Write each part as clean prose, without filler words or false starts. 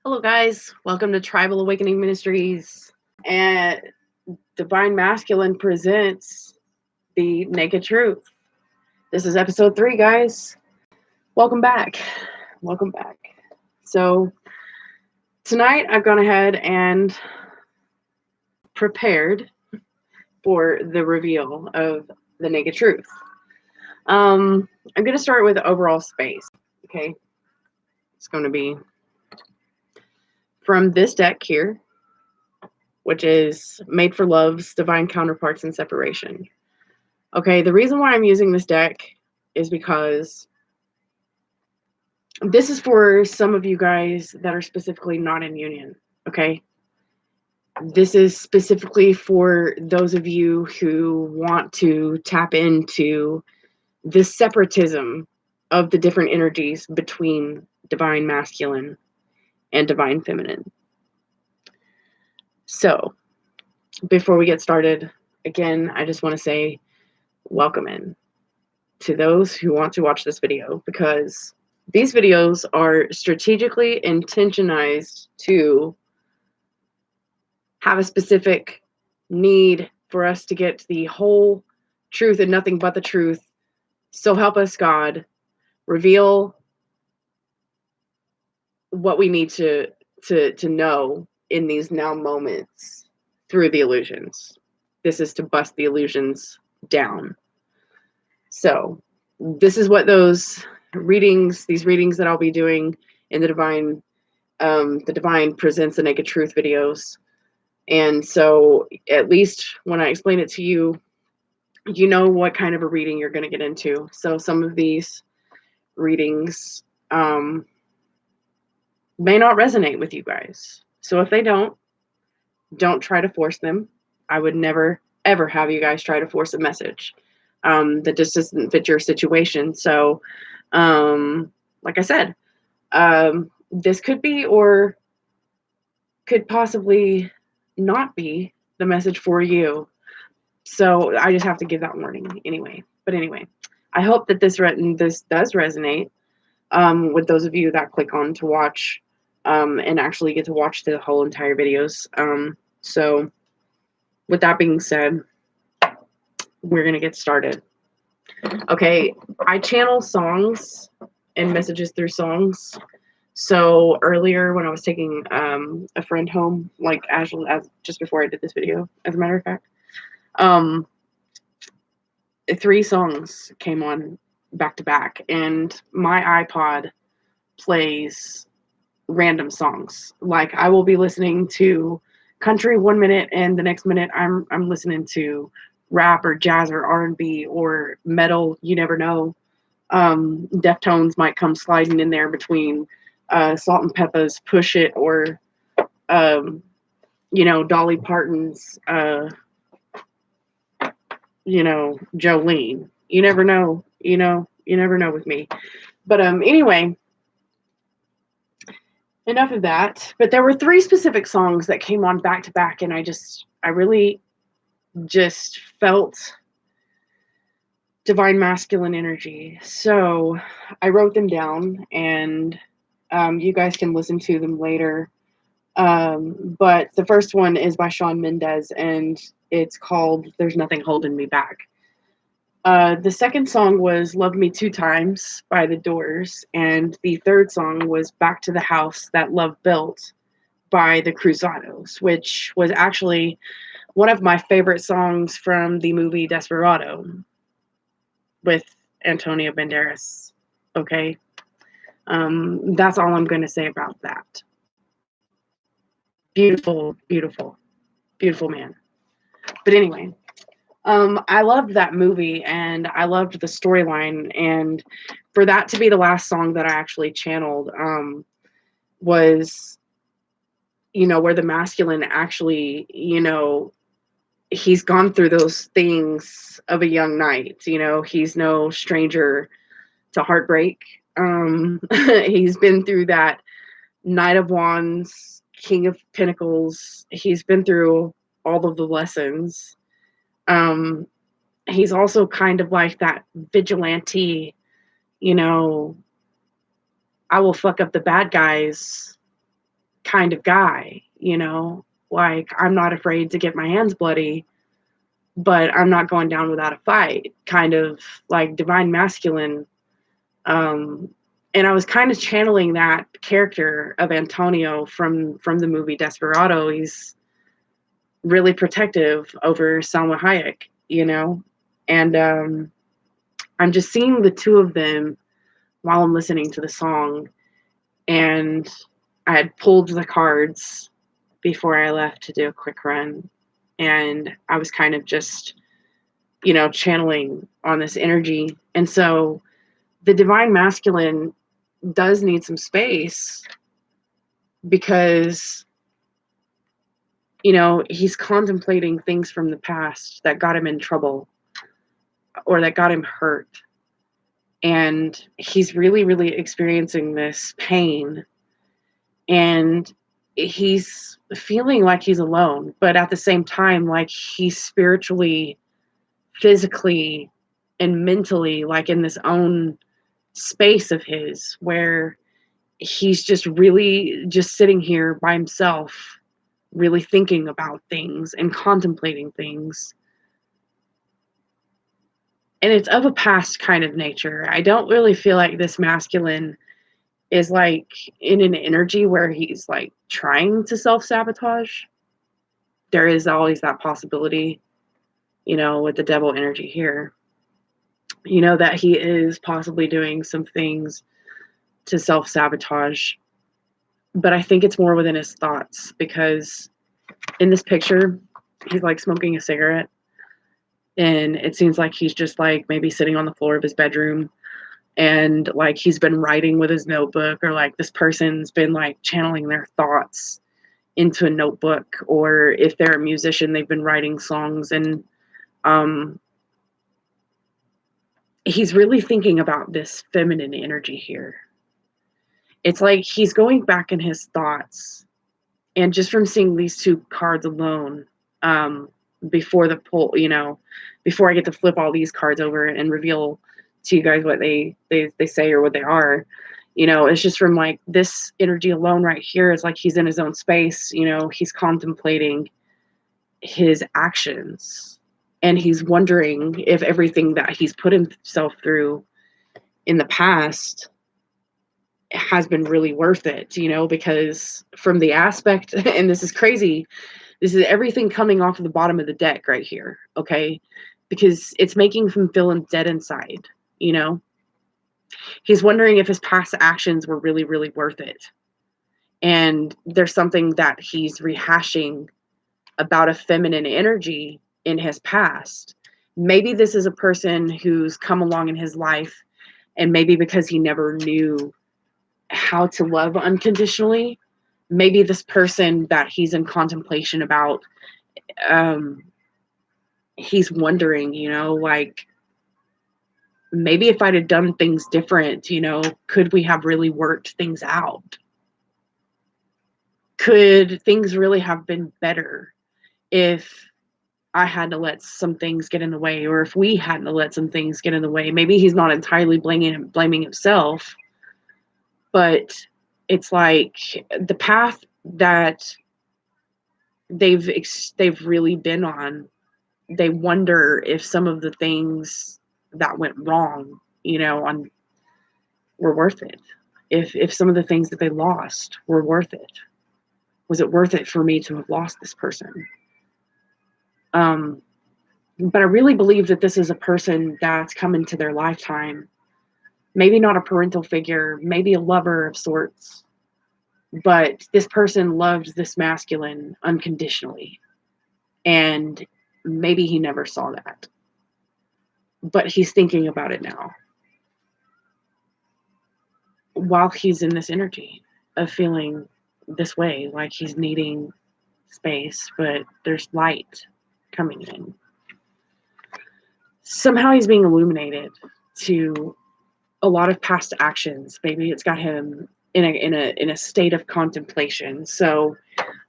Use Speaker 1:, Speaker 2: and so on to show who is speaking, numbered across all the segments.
Speaker 1: Hello, guys. Welcome to Tribal Awakening Ministries. And Divine Masculine presents the Naked Truth. This is episode 3, guys. Welcome back. Welcome back. So, tonight I've gone ahead and prepared for the reveal of the Naked Truth. I'm going to start with overall space. Okay. It's going to be from this deck here, which is Made for Love's Divine Counterparts in Separation. Okay, the reason why I'm using this deck is because this is for some of you guys that are specifically not in union, okay? This is specifically for those of you who want to tap into the separatism of the different energies between Divine Masculine and Divine Feminine. So, before we get started, again, I just want to say welcome in to those who want to watch this video, because these videos are strategically intentionized to have a specific need for us to get the whole truth and nothing but the truth. So help us God, reveal what we need to know in these now moments through the illusions. This is to bust the illusions down. So this is what these readings that I'll be doing in the Divine Presents the Naked Truth videos. And so at least when I explain it to you, you know what kind of a reading you're going to get into. So some of these readings may not resonate with you guys. So if they don't try to force them. I would never, ever have you guys try to force a message that just doesn't fit your situation. So, like I said, this could be or could possibly not be the message for you. So I just have to give that warning anyway. But anyway, I hope that this does resonate with those of you that click on to watch and actually get to watch the whole entire videos. So with that being said, we're going to get started. Okay, I channel songs and messages through songs. So earlier when I was taking a friend home, like as just before I did this video, as a matter of fact, 3 songs came on back to back, and my iPod plays random songs. Like I will be listening to country 1 minute, and the next minute I'm listening to rap or jazz or R&B or metal. You never know. Deftones might come sliding in there between Salt and Peppa's Push It or Dolly Parton's Jolene. You never know. You never know with me. But anyway, enough of that. But there were 3 specific songs that came on back to back, and I really just felt Divine Masculine energy. So I wrote them down, and you guys can listen to them later. But the first one is by Shawn Mendes, and it's called There's Nothing Holding Me Back. The second song was Love Me 2 Times by The Doors, and the third song was Back to the House That Love Built by the Cruzados, which was actually one of my favorite songs from the movie Desperado with Antonio Banderas. Okay? That's all I'm going to say about that. Beautiful, beautiful, beautiful man. But anyway, I loved that movie, and I loved the storyline, and for that to be the last song that I actually channeled was, where the masculine actually, he's gone through those things of a young knight. He's no stranger to heartbreak. He's been through that Knight of Wands, King of Pentacles. He's been through all of the lessons. He's also kind of like that vigilante, I will fuck up the bad guys kind of guy, you know, like I'm not afraid to get my hands bloody, but I'm not going down without a fight, kind of like divine masculine. And I was kind of channeling that character of Antonio from the movie Desperado. He's really protective over Salma Hayek, you know, and I'm just seeing the two of them while I'm listening to the song, and I had pulled the cards before I left to do a quick run, and I was kind of just, you know, channeling on this energy. And so the divine masculine does need some space because, you know, he's contemplating things from the past that got him in trouble or that got him hurt. And he's really, really experiencing this pain. And he's feeling like he's alone, but at the same time, like he's spiritually, physically, and mentally, like in this own space of his where he's just really just sitting here by himself, really thinking about things and contemplating things. And it's of a past kind of nature. I don't really feel like this masculine is like in an energy where he's like trying to self-sabotage. There is always that possibility, you know, with the devil energy here, you know, that he is possibly doing some things to self-sabotage. But I think it's more within his thoughts, because in this picture, he's like smoking a cigarette, and it seems like he's just like maybe sitting on the floor of his bedroom, and like he's been writing with his notebook, or like this person's been like channeling their thoughts into a notebook, or if they're a musician, they've been writing songs. And he's really thinking about this feminine energy here. It's like he's going back in his thoughts, and just from seeing these two cards alone, before the pull, you know, before I get to flip all these cards over and reveal to you guys what they say or what they are, you know, it's just from like this energy alone right here is like he's in his own space, you know, he's contemplating his actions, and he's wondering if everything that he's put himself through in the past has been really worth it, you know, because from the aspect, and this is crazy, this is everything coming off of the bottom of the deck right here, okay? Because it's making him feel dead inside, you know? He's wondering if his past actions were really, really worth it. And there's something that he's rehashing about a feminine energy in his past. Maybe this is a person who's come along in his life, and maybe because he never knew how to love unconditionally, maybe this person that he's in contemplation about, he's wondering, you know, like maybe if I'd have done things different, you know, could we have really worked things out? Could things really have been better if I had to let some things get in the way, or if we hadn't to let some things get in the way? Maybe he's not entirely blaming himself, but it's like the path that they've really been on, they wonder if some of the things that went wrong, you know, were worth it. If some of the things that they lost were worth it. Was it worth it for me to have lost this person? But I really believe that this is a person that's come into their lifetime. Maybe not a parental figure, maybe a lover of sorts, but this person loved this masculine unconditionally. And maybe he never saw that, but he's thinking about it now while he's in this energy of feeling this way, like he's needing space, but there's light coming in. Somehow he's being illuminated to a lot of past actions. Maybe it's got him in a state of contemplation. So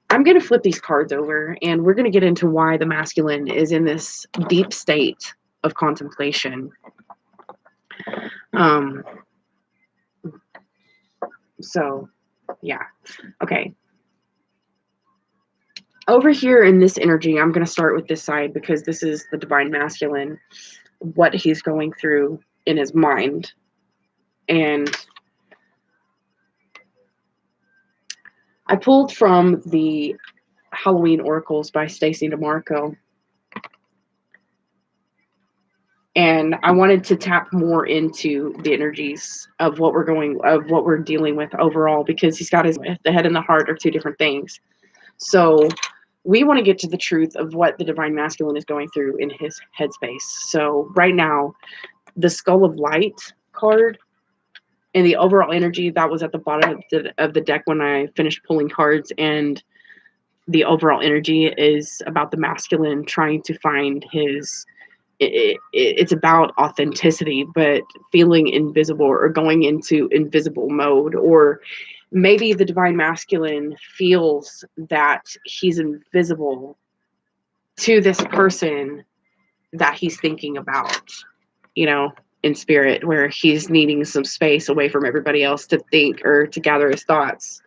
Speaker 1: I'm going to flip these cards over, and we're going to get into why the masculine is in this deep state of contemplation. So, yeah. Okay. over here in this energy, I'm going to start with this side because this is the divine masculine, what he's going through in his mind. And I pulled from the Halloween Oracles by Stacey DeMarco. And I wanted to tap more into the energies of what we're dealing with overall, because he's got the head and the heart are two different things. So we want to get to the truth of what the divine masculine is going through in his headspace. So right now, the Skull of Light card and the overall energy that was at the bottom of the deck when I finished pulling cards, and the overall energy is about the masculine trying to find his it's about authenticity, but feeling invisible or going into invisible mode. Or maybe the divine masculine feels that he's invisible to this person that he's thinking about, in spirit, where he's needing some space away from everybody else to think or to gather his thoughts.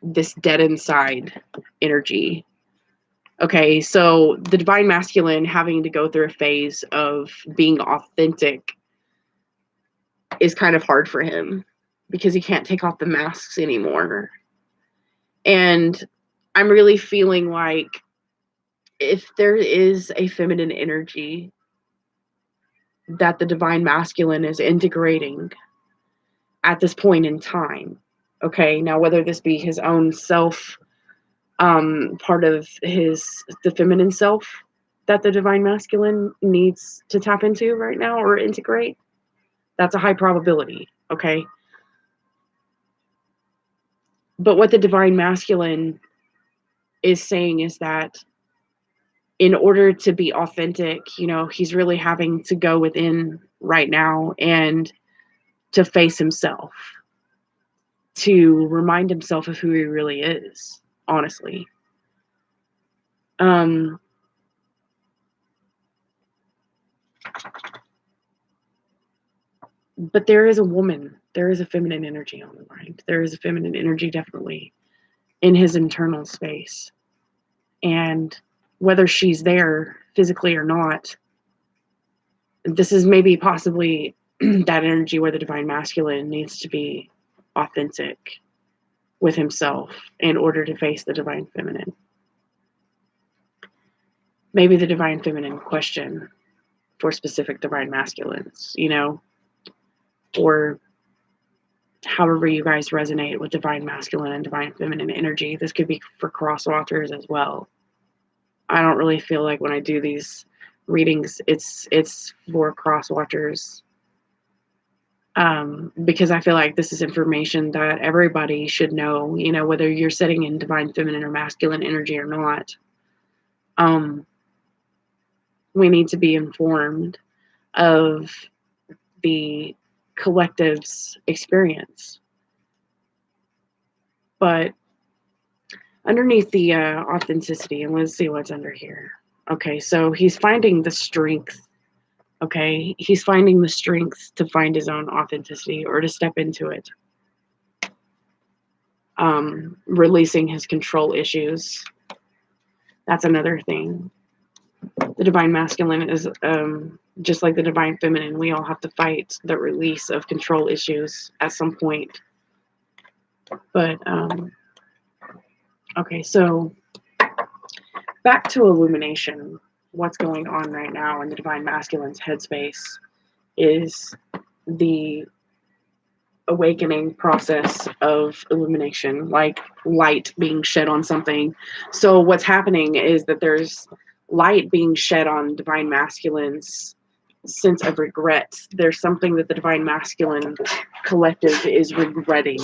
Speaker 1: This dead inside energy. Okay, so the divine masculine having to go through a phase of being authentic is kind of hard for him because he can't take off the masks anymore. And I'm really feeling like if there is a feminine energy that the divine masculine is integrating at this point in time, okay, now whether this be his own self, part of the feminine self that the divine masculine needs to tap into right now or integrate, that's a high probability, okay? But what the divine masculine is saying is that in order to be authentic, he's really having to go within right now and to face himself, to remind himself of who he really is, honestly. But there is a feminine energy on the mind. There is a feminine energy definitely in his internal space. And whether she's there physically or not, this is maybe possibly that energy where the divine masculine needs to be authentic with himself in order to face the divine feminine. Maybe the divine feminine question for specific divine masculines, or however you guys resonate with divine masculine and divine feminine energy. This could be for cross watchers as well. I don't really feel like when I do these readings, it's for cross watchers, because I feel like this is information that everybody should know, whether you're sitting in divine feminine or masculine energy or not. We need to be informed of the collective's experience. But underneath the authenticity, and let's see what's under here. Okay, so he's finding the strength. Okay, he's finding the strength to find his own authenticity or to step into it. Releasing his control issues. That's another thing. The divine masculine is just like the divine feminine. We all have to fight the release of control issues at some point. But okay, so back to illumination. What's going on right now in the divine masculine's headspace is the awakening process of illumination, like light being shed on something. So what's happening is that there's light being shed on divine masculine's sense of regret. There's something that the divine masculine collective is regretting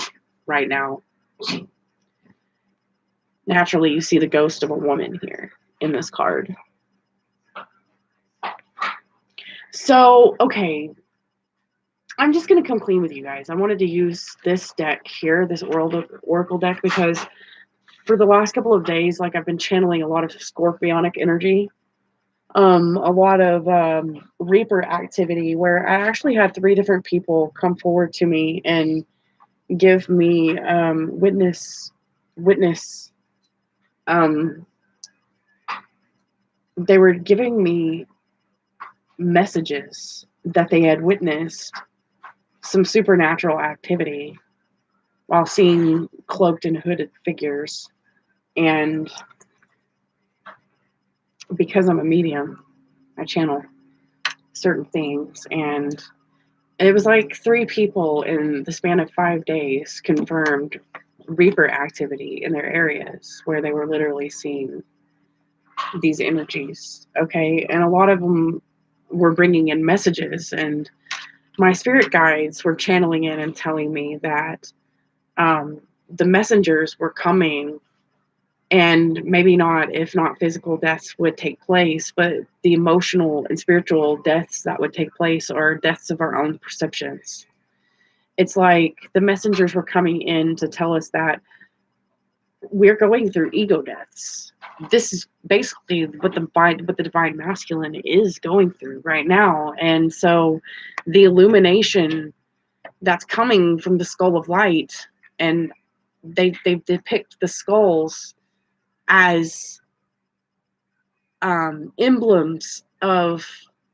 Speaker 1: right now. Naturally, you see the ghost of a woman here in this card. So, okay, I'm just going to come clean with you guys. I wanted to use this deck here, this Oracle deck, because for the last couple of days, like, I've been channeling a lot of scorpionic energy, a lot of Reaper activity, where I actually had 3 different people come forward to me and give me witness witness. They were giving me messages that they had witnessed some supernatural activity while seeing cloaked and hooded figures. And because I'm a medium, I channel certain things. And it was like 3 people in the span of 5 days confirmed Reaper activity in their areas where they were literally seeing these energies. Okay. And a lot of them were bringing in messages, and my spirit guides were channeling in and telling me that the messengers were coming, and maybe not, if not physical deaths would take place, but the emotional and spiritual deaths that would take place are deaths of our own perceptions. It's like the messengers were coming in to tell us that we're going through ego deaths. This is basically what the divine masculine is going through right now. And so the illumination that's coming from the skull of light, and they depict the skulls as emblems of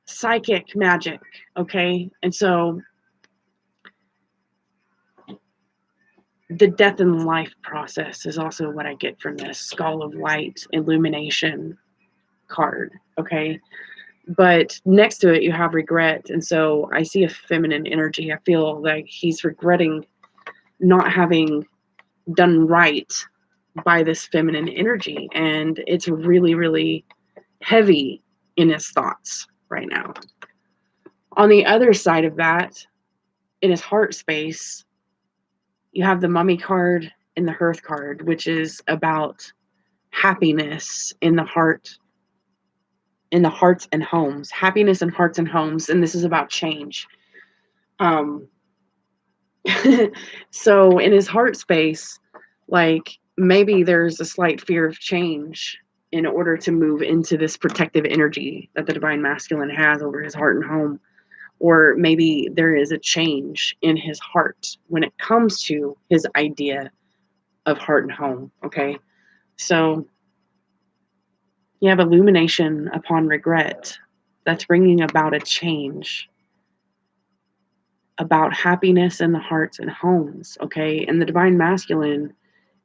Speaker 1: psychic magic. Okay. And so the death and life process is also what I get from this skull of light illumination card. Okay. But next to it, you have regret. And so I see a feminine energy. I feel like he's regretting not having done right by this feminine energy. And it's really, really heavy in his thoughts right now. On the other side of that, in his heart space, you have the mummy card and the hearth card, which is about happiness in the heart, in the hearts and homes, happiness in hearts and homes. And this is about change. So in his heart space, like maybe there's a slight fear of change in order to move into this protective energy that the divine masculine has over his heart and home. Or maybe there is a change in his heart when it comes to his idea of heart and home. Okay. So you have illumination upon regret that's bringing about a change about happiness in the hearts and homes. Okay. And the divine masculine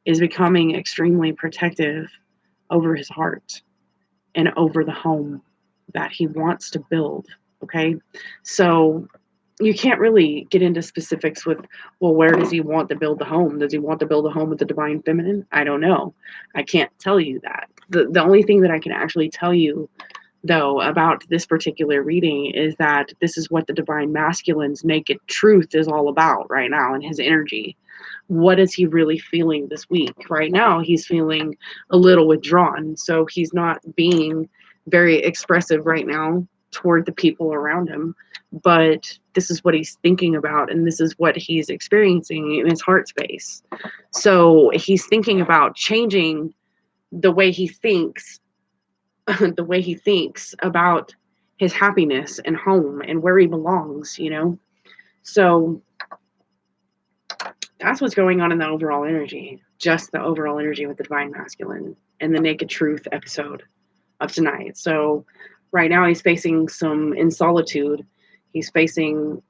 Speaker 1: is becoming extremely protective over his heart and over the home that he wants to build. Okay. So you can't really get into specifics with, well, where does he want to build the home? Does he want to build a home with the divine feminine? I don't know. I can't tell you that. The only thing that I can actually tell you, though, about this particular reading is that this is what the divine masculine's naked truth is all about right now in his energy. What is he really feeling this week? Right now, he's feeling a little withdrawn. So he's not being very expressive right now toward the people around him. But this is what he's thinking about, and this is what he's experiencing in his heart space. So he's thinking about changing the way he thinks, the way he thinks about his happiness and home and where he belongs, you know? So that's what's going on in the overall energy, just the overall energy with the divine masculine and the naked truth episode of tonight. So right now he's facing some in solitude. He's facing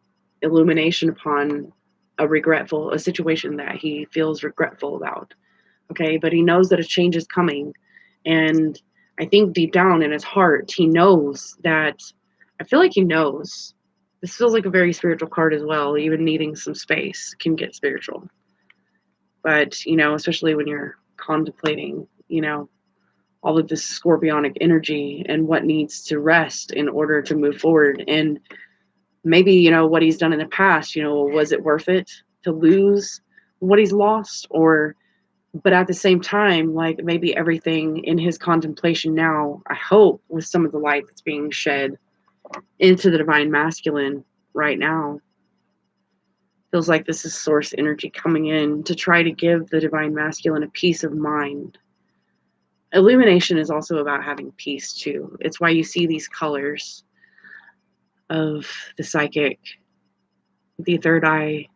Speaker 1: illumination upon a situation that he feels regretful about. Okay. But he knows that a change is coming. And I think deep down in his heart, he knows that, I feel like he knows. This feels like a very spiritual card as well. Even needing some space can get spiritual. But, you know, especially when you're contemplating, you know, all of this scorpionic energy and what needs to rest in order to move forward. And maybe, you know, what he's done in the past, you know, was it worth it to lose what he's lost? Or, but at the same time, like maybe everything in his contemplation now, I hope with some of the light that's being shed into the divine masculine right now, feels like this is source energy coming in to try to give the divine masculine a peace of mind. Illumination is also about having peace too. It's why you see these colors of the psychic, the third eye,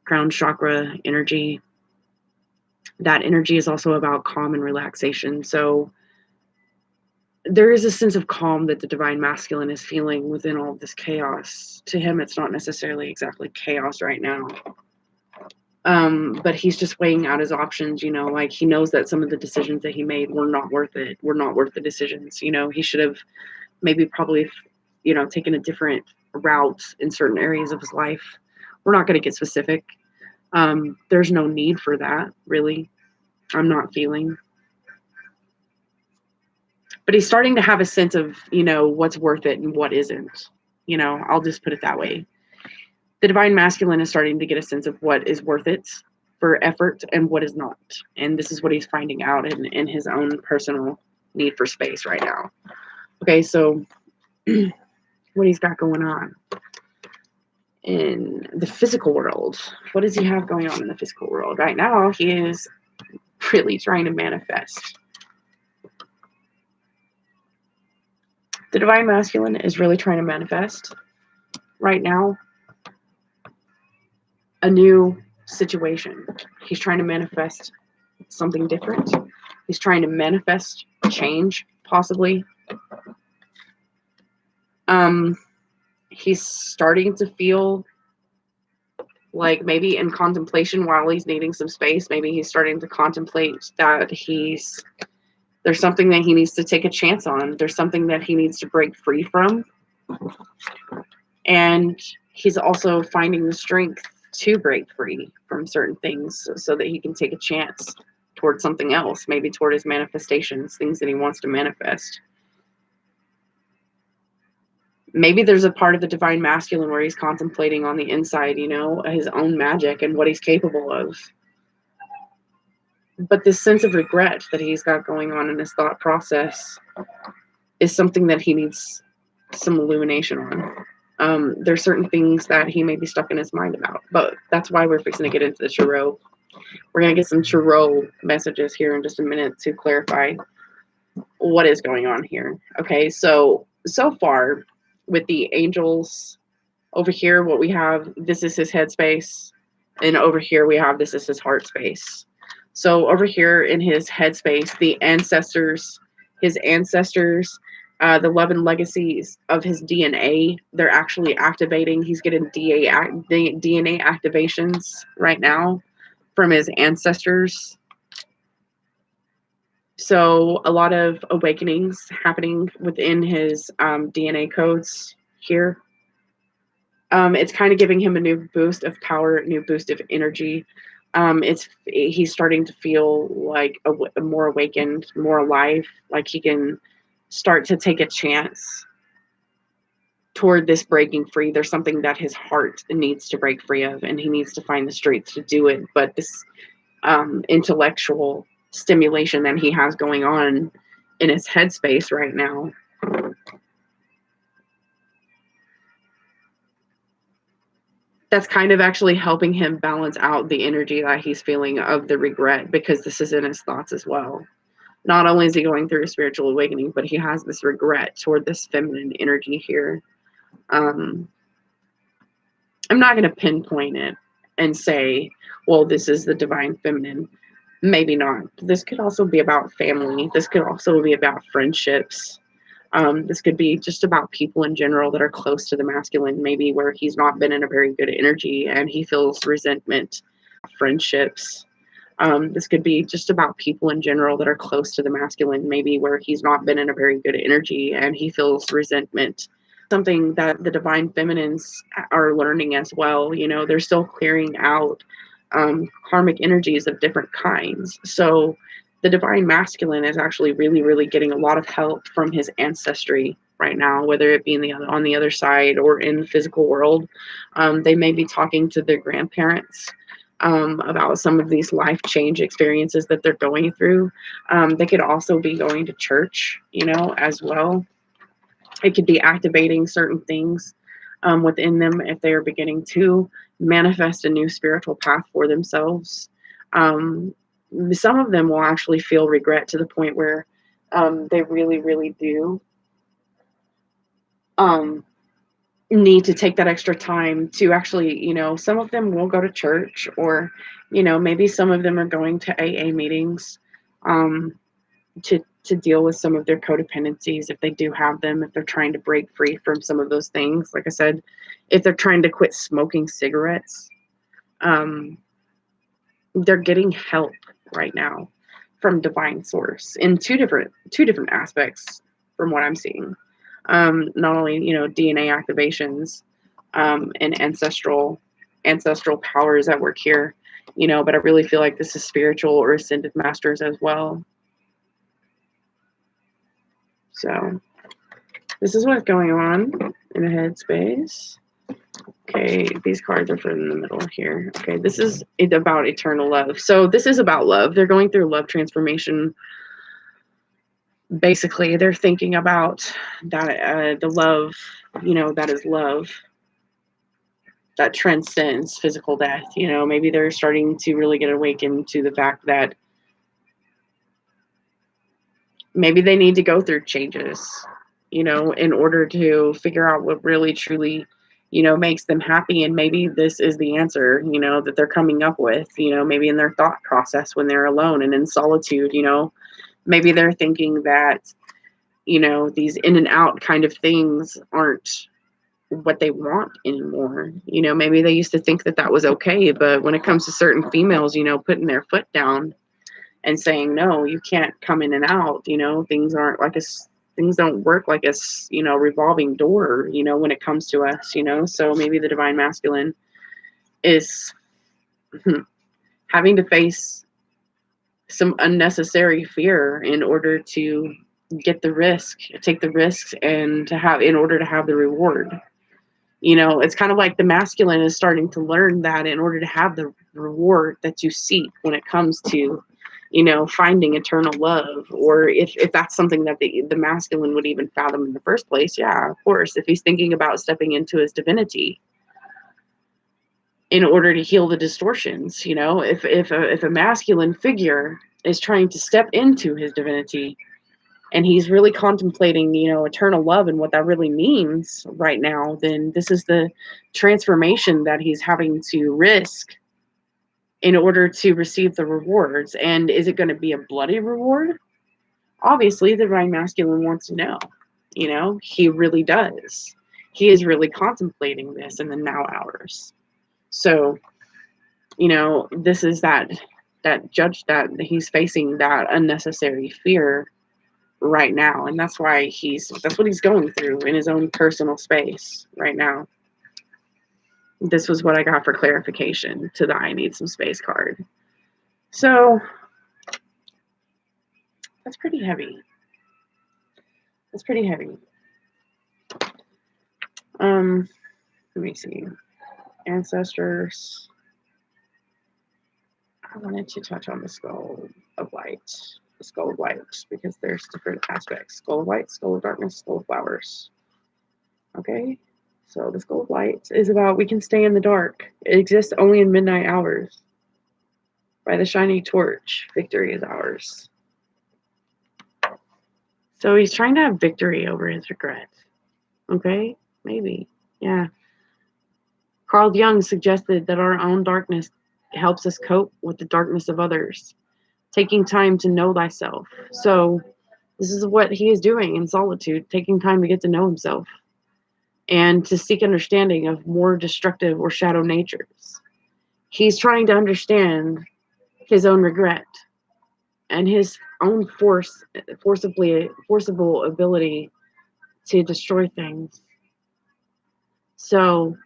Speaker 1: crown chakra energy, that energy is also about calm and relaxation. So there is a sense of calm that the divine masculine is feeling within all of this chaos. To him, it's not necessarily exactly chaos right now. But he's just weighing out his options, like he knows that some of the decisions that he made were not worth it, were not worth the decisions. He should have maybe probably, taken a different route in certain areas of his life. We're not going to get specific. There's no need for that, really. I'm not feeling. But he's starting to have a sense of, what's worth it and what isn't. I'll just put it that way. The divine masculine is starting to get a sense of what is worth it for effort and what is not. And this is what he's finding out in his own personal need for space right now. Okay, so what he's got going on in the physical world. What does he have going on in the physical world? Right now, he is really trying to manifest. The divine masculine is really trying to manifest right now a new situation. He's trying to manifest something different. He's trying to manifest change, possibly. He's starting to feel like maybe in contemplation while he's needing some space. Maybe he's starting to contemplate that there's something that he needs to take a chance on. There's something that he needs to break free from. And he's also finding the strength to break free from certain things so that he can take a chance towards something else, maybe toward his manifestations, things that he wants to manifest. Maybe there's a part of the divine masculine where he's contemplating on the inside, his own magic and what he's capable of. But this sense of regret that he's got going on in his thought process is something that he needs some illumination on. There's certain things that he may be stuck in his mind about, but that's why we're fixing to get into the tarot. We're going to get some tarot messages here in just a minute to clarify what is going on here. Okay, so far with the angels over here, what we have, this is his headspace, and over here we have, this is his heart space. So over here in his headspace, the ancestors, his ancestors, the love and legacies of his DNA, they're actually activating. He's getting DNA activations right now from his ancestors. So a lot of awakenings happening within his DNA codes here. It's kind of giving him a new boost of power, a new boost of energy. He's starting to feel like more awakened, more alive, like he can start to take a chance toward this breaking free. There's something that his heart needs to break free of, and he needs to find the strength to do it. But this intellectual stimulation that he has going on in his headspace right now, that's kind of actually helping him balance out the energy that he's feeling of the regret, because this is in his thoughts as well. Not only is he going through a spiritual awakening, but he has this regret toward this feminine energy here. I'm not going to pinpoint it and say, well, this is the divine feminine. Maybe not. This could also be about family. This could also be about friendships. This could be just about people in general that are close to the masculine, maybe where he's not been in a very good energy and he feels resentment. Friendships. This could be just about people in general that are close to the masculine, maybe where he's not been in a very good energy and he feels resentment. Something that the divine feminines are learning as well. They're still clearing out karmic energies of different kinds. So the divine masculine is actually really, really getting a lot of help from his ancestry right now, whether it be on the other side or in the physical world. They may be talking to their grandparents about some of these life change experiences that they're going through. They could also be going to church, as well. It could be activating certain things within them if they are beginning to manifest a new spiritual path for themselves. Some of them will actually feel regret to the point where they really, really do need to take that extra time to actually, you know, some of them will go to church, or, you know, maybe some of them are going to AA meetings to deal with some of their codependencies, if they do have them, if they're trying to break free from some of those things. Like I said, if they're trying to quit smoking cigarettes, they're getting help right now from divine source in two different aspects from what I'm seeing. Not only, you know, DNA activations and ancestral powers at work here, you know, but I really feel like this is spiritual or ascended masters as well. So this is what's going on in the headspace. Okay, these cards are from the middle here. Okay, this is about eternal love. So this is about love. They're going through love transformation. Basically, they're thinking about that the love, you know, that is love that transcends physical death. You know, maybe they're starting to really get awakened to the fact that maybe they need to go through changes, you know, in order to figure out what really truly, you know, makes them happy. And maybe this is the answer, you know, that they're coming up with, you know, maybe in their thought process when they're alone and in solitude. You know, maybe they're thinking that, you know, these in and out kind of things aren't what they want anymore. You know, maybe they used to think that that was okay, but when it comes to certain females, you know, putting their foot down and saying, no, you can't come in and out, you know, things aren't like things don't work like a, you know, revolving door, you know, when it comes to us, you know. So maybe the divine masculine is having to face some unnecessary fear in order to take the risks, and to have, in order to have the reward. You know, it's kind of like the masculine is starting to learn that in order to have the reward that you seek when it comes to, you know, finding eternal love, or if that's something that the masculine would even fathom in the first place. Yeah, of course, if he's thinking about stepping into his divinity in order to heal the distortions, you know, if a masculine figure is trying to step into his divinity and he's really contemplating, you know, eternal love and what that really means right now, then this is the transformation that he's having to risk in order to receive the rewards. And is it going to be a bloody reward? Obviously, the divine masculine wants to know. You know, he really does. He is really contemplating this in the now hours. So, you know, this is that judge that he's facing, that unnecessary fear right now, and that's why that's what he's going through in his own personal space right now. This was what I got for clarification to the I need some space card. So that's pretty heavy. Let me see. Ancestors. I wanted to touch on the skull of light. The skull of light, because there's different aspects. Skull of light, skull of darkness, skull of flowers. Okay? So the skull of light is about we can stay in the dark. It exists only in midnight hours. By the shining torch, victory is ours. So he's trying to have victory over his regret. Okay? Maybe. Yeah. Carl Jung suggested that our own darkness helps us cope with the darkness of others, taking time to know thyself. So this is what he is doing in solitude, taking time to get to know himself and to seek understanding of more destructive or shadow natures. He's trying to understand his own regret and his own forcible ability to destroy things. So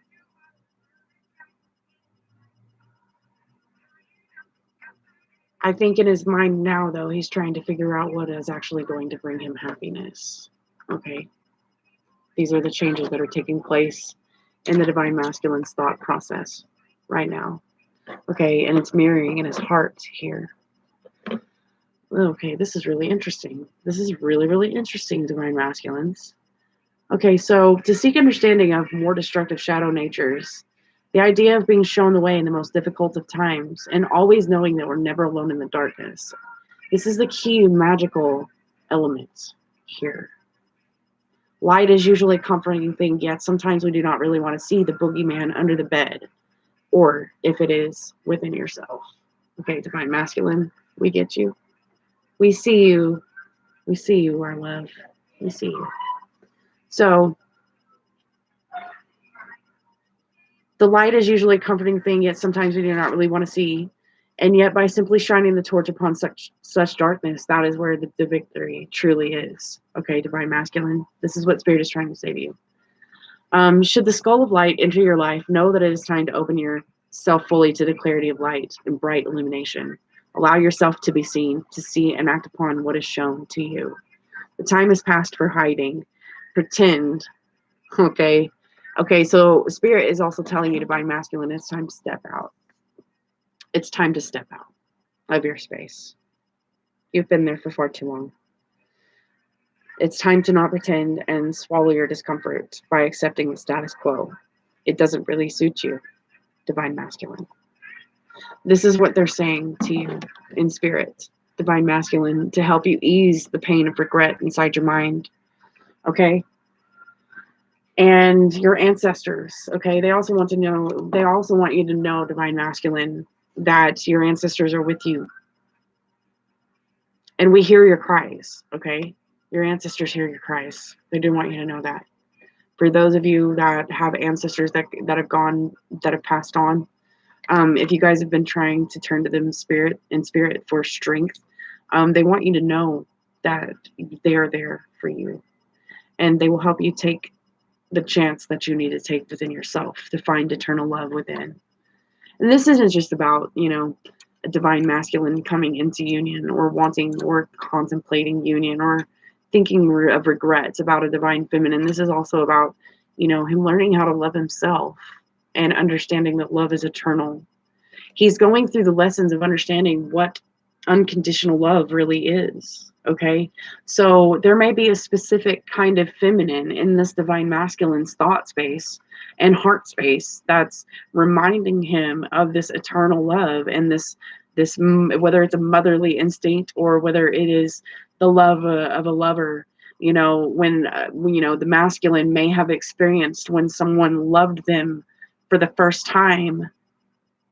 Speaker 1: I think in his mind now, though, he's trying to figure out what is actually going to bring him happiness. Okay. These are the changes that are taking place in the divine masculine's thought process right now. Okay, and it's mirroring in his heart here. Okay, this is really interesting. This is really, really interesting, divine masculines. Okay, so to seek understanding of more destructive shadow natures, the idea of being shown the way in the most difficult of times, and always knowing that we're never alone in the darkness. This is the key magical element here. Light is usually a comforting thing, yet sometimes we do not really want to see the boogeyman under the bed, or if it is within yourself. Okay, Divine Masculine, we get you. We see you. We see you, our love. We see you. So, the light is usually a comforting thing, yet sometimes we do not really want to see. And yet, by simply shining the torch upon such darkness, that is where the victory truly is. Okay, Divine Masculine, this is what Spirit is trying to say to you. Should the skull of light enter your life, know that it is time to open yourself fully to the clarity of light and bright illumination. Allow yourself to be seen, to see and act upon what is shown to you. The time is past for hiding. Pretend. Okay. Okay, so Spirit is also telling you, Divine Masculine, it's time to step out. It's time to step out of your space. You've been there for far too long. It's time to not pretend and swallow your discomfort by accepting the status quo. It doesn't really suit you, Divine Masculine. This is what they're saying to you in Spirit, Divine Masculine, to help you ease the pain of regret inside your mind. Okay? And your ancestors, okay? They also want you to know, Divine Masculine, that your ancestors are with you. And we hear your cries, okay? Your ancestors hear your cries. They do want you to know that. For those of you that have ancestors that have gone, that have passed on, if you guys have been trying to turn to them in spirit for strength, they want you to know that they are there for you. And they will help you take the chance that you need to take within yourself to find eternal love within. And this isn't just about, a Divine Masculine coming into union or wanting or contemplating union or thinking of regrets about a Divine Feminine. This is also about, him learning how to love himself and understanding that love is eternal. He's going through the lessons of understanding what unconditional love really is. Okay, so there may be a specific kind of feminine in this Divine Masculine's thought space and heart space that's reminding him of this eternal love and this whether it's a motherly instinct or whether it is the love of a lover. When the masculine may have experienced when someone loved them for the first time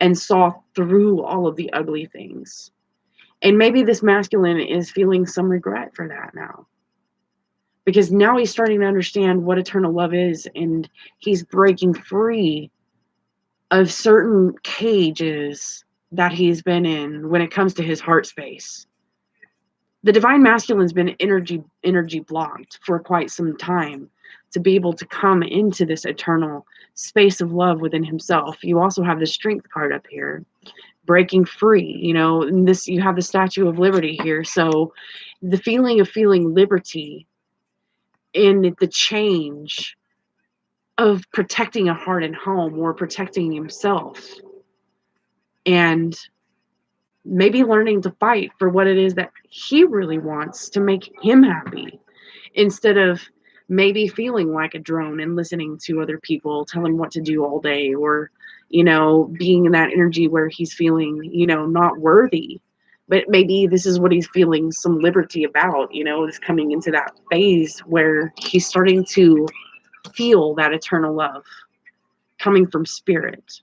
Speaker 1: and saw through all of the ugly things. And maybe this masculine is feeling some regret for that now. Because now he's starting to understand what eternal love is, and he's breaking free of certain cages that he's been in when it comes to his heart space. The Divine Masculine's been energy blocked for quite some time to be able to come into this eternal space of love within himself. You also have the Strength card up here. Breaking free, and this, you have the Statue of Liberty here. So the feeling of feeling liberty in the change of protecting a heart and home or protecting himself, and maybe learning to fight for what it is that he really wants to make him happy, instead of maybe feeling like a drone and listening to other people tell him what to do all day, or being in that energy where he's feeling, not worthy. But maybe this is what he's feeling some liberty about, is coming into that phase where he's starting to feel that eternal love coming from Spirit,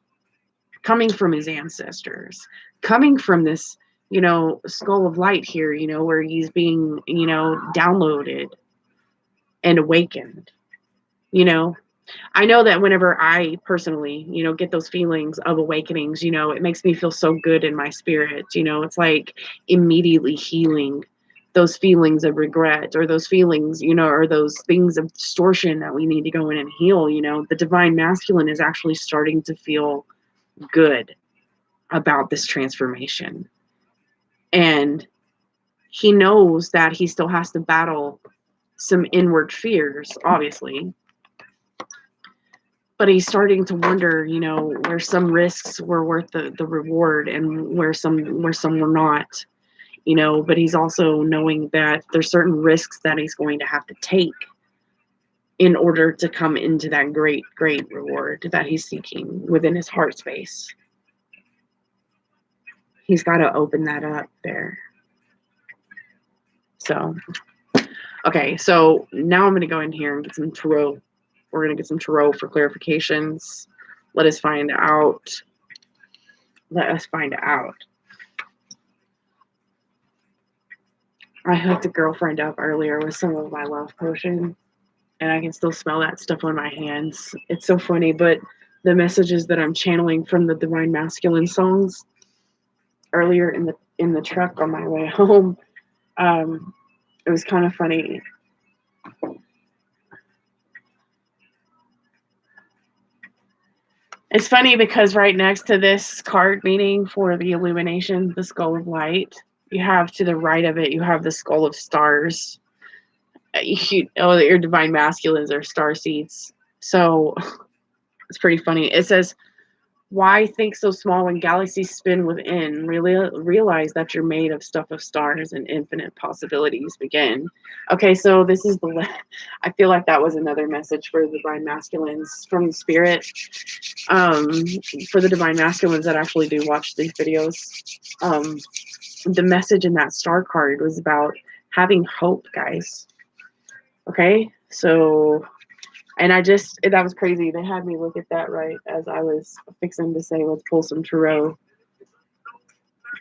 Speaker 1: coming from his ancestors, coming from this, skull of light here, where he's being, downloaded and awakened. I know that whenever I personally, get those feelings of awakenings, it makes me feel so good in my spirit. It's like immediately healing those feelings of regret, or those feelings, or those things of distortion that we need to go in and heal. The Divine Masculine is actually starting to feel good about this transformation. And he knows that he still has to battle some inward fears, obviously. But he's starting to wonder, where some risks were worth the reward and where some were not, but he's also knowing that there's certain risks that he's going to have to take in order to come into that great reward that he's seeking within his heart space. He's got to open that up there. So Okay, so now I'm going to go in here and get some tarot. We're going to get some tarot for clarifications. Let us find out. Let us find out. I hooked a girlfriend up earlier with some of my love potion, and I can still smell that stuff on my hands. It's so funny, but the messages that I'm channeling from the Divine Masculine songs earlier in the truck on my way home, it was kind of funny. It's funny because right next to this card meaning for the illumination, the skull of light, you have to the right of it, you have the skull of stars. Your divine masculines are star seeds. So it's pretty funny. It says, why think so small when galaxies spin within? Realize that you're made of stuff of stars and infinite possibilities begin. Okay, so this is I feel like that was another message for the divine masculines from the spirit. For the divine masculines that actually do watch these videos, the message in that star card was about having hope, guys. Okay, so, and that was crazy. They had me look at that right as I was fixing to say, let's pull some tarot.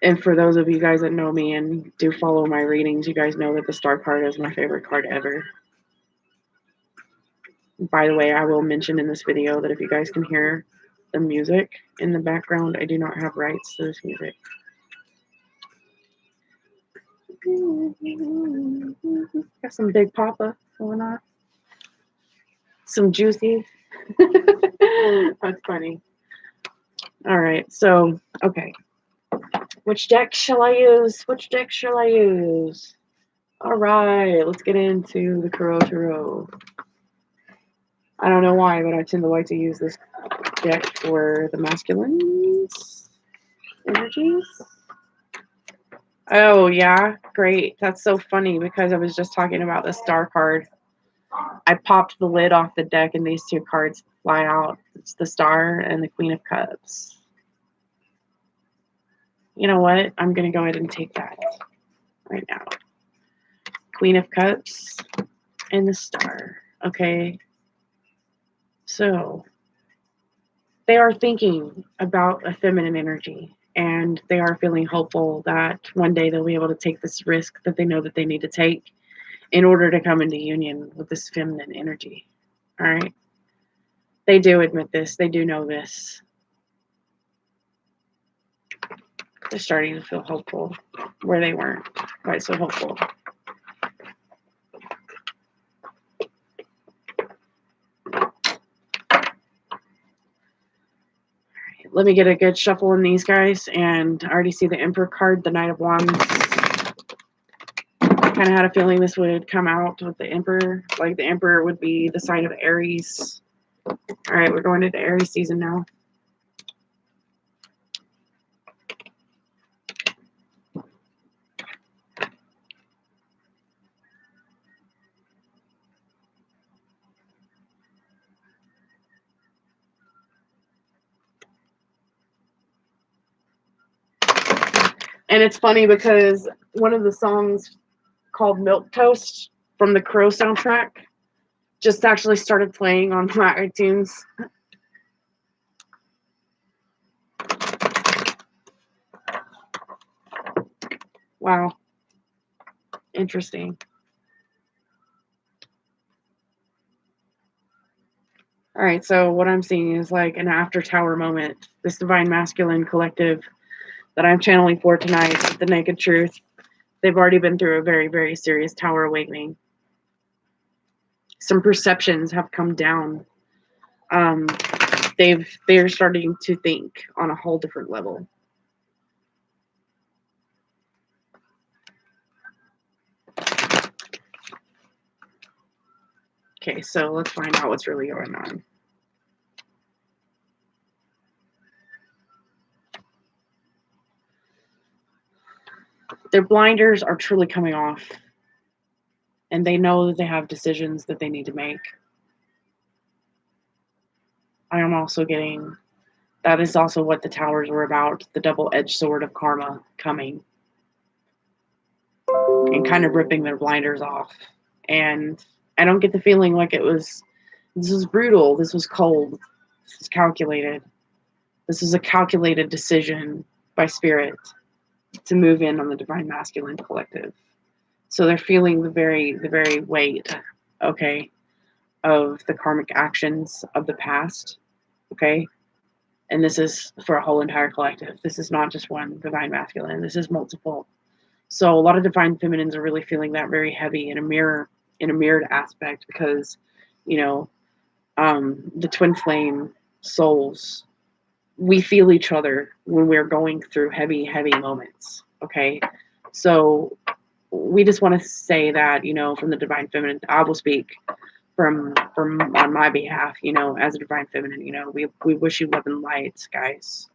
Speaker 1: And for those of you guys that know me and do follow my readings, you guys know that the star card is my favorite card ever. By the way, I will mention in this video that if you guys can hear the music in the background, I do not have rights to this music. Got some Big Papa going on. Some Juicy. That's funny. All right, so, okay. Which deck shall I use? Which deck shall I use? All right, let's get into the Tarot. I don't know why, but I tend to like to use this deck for the masculines energies. Oh, yeah, great. That's so funny because I was just talking about the star card. I popped the lid off the deck and these two cards fly out. It's the Star and the Queen of Cups. You know what? I'm going to go ahead and take that right now. Queen of Cups and the Star. Okay. So they are thinking about a feminine energy and they are feeling hopeful that one day they'll be able to take this risk that they know that they need to take in order to come into union with this feminine energy. All right. They do admit this. They do know this. They're starting to feel hopeful where they weren't quite so hopeful. Let me get a good shuffle in these guys. And I already see the Emperor card, the Knight of Wands. I kind of had a feeling this would come out with the Emperor. Like the Emperor would be the sign of Aries. All right, we're going into Aries season now. And it's funny because one of the songs called Milk Toast from the Crow soundtrack just actually started playing on my iTunes. Wow. Interesting. All right, so what I'm seeing is like an after tower moment. This divine masculine collective that I'm channeling for tonight, the Naked Truth, they've already been through a very, very serious tower awakening. Some perceptions have come down. They're starting to think on a whole different level. Okay, so let's find out what's really going on. Their blinders are truly coming off, and they know that they have decisions that they need to make. I am also getting, that is also what the towers were about, the double-edged sword of karma coming and kind of ripping their blinders off And I don't get the feeling like this was brutal, this was cold, this was calculated. This was a calculated decision by spirit to move in on the divine masculine collective. So they're feeling the very weight, okay, of the karmic actions of the past, okay? And this is for a whole entire collective. This is not just one divine masculine. This is multiple. So a lot of divine feminines are really feeling that very heavy in a mirrored aspect, because, the twin flame souls, we feel each other when we're going through heavy moments. Okay. So we just want to say that, from the divine feminine, I will speak from on my behalf, as a divine feminine, we wish you love and light, guys,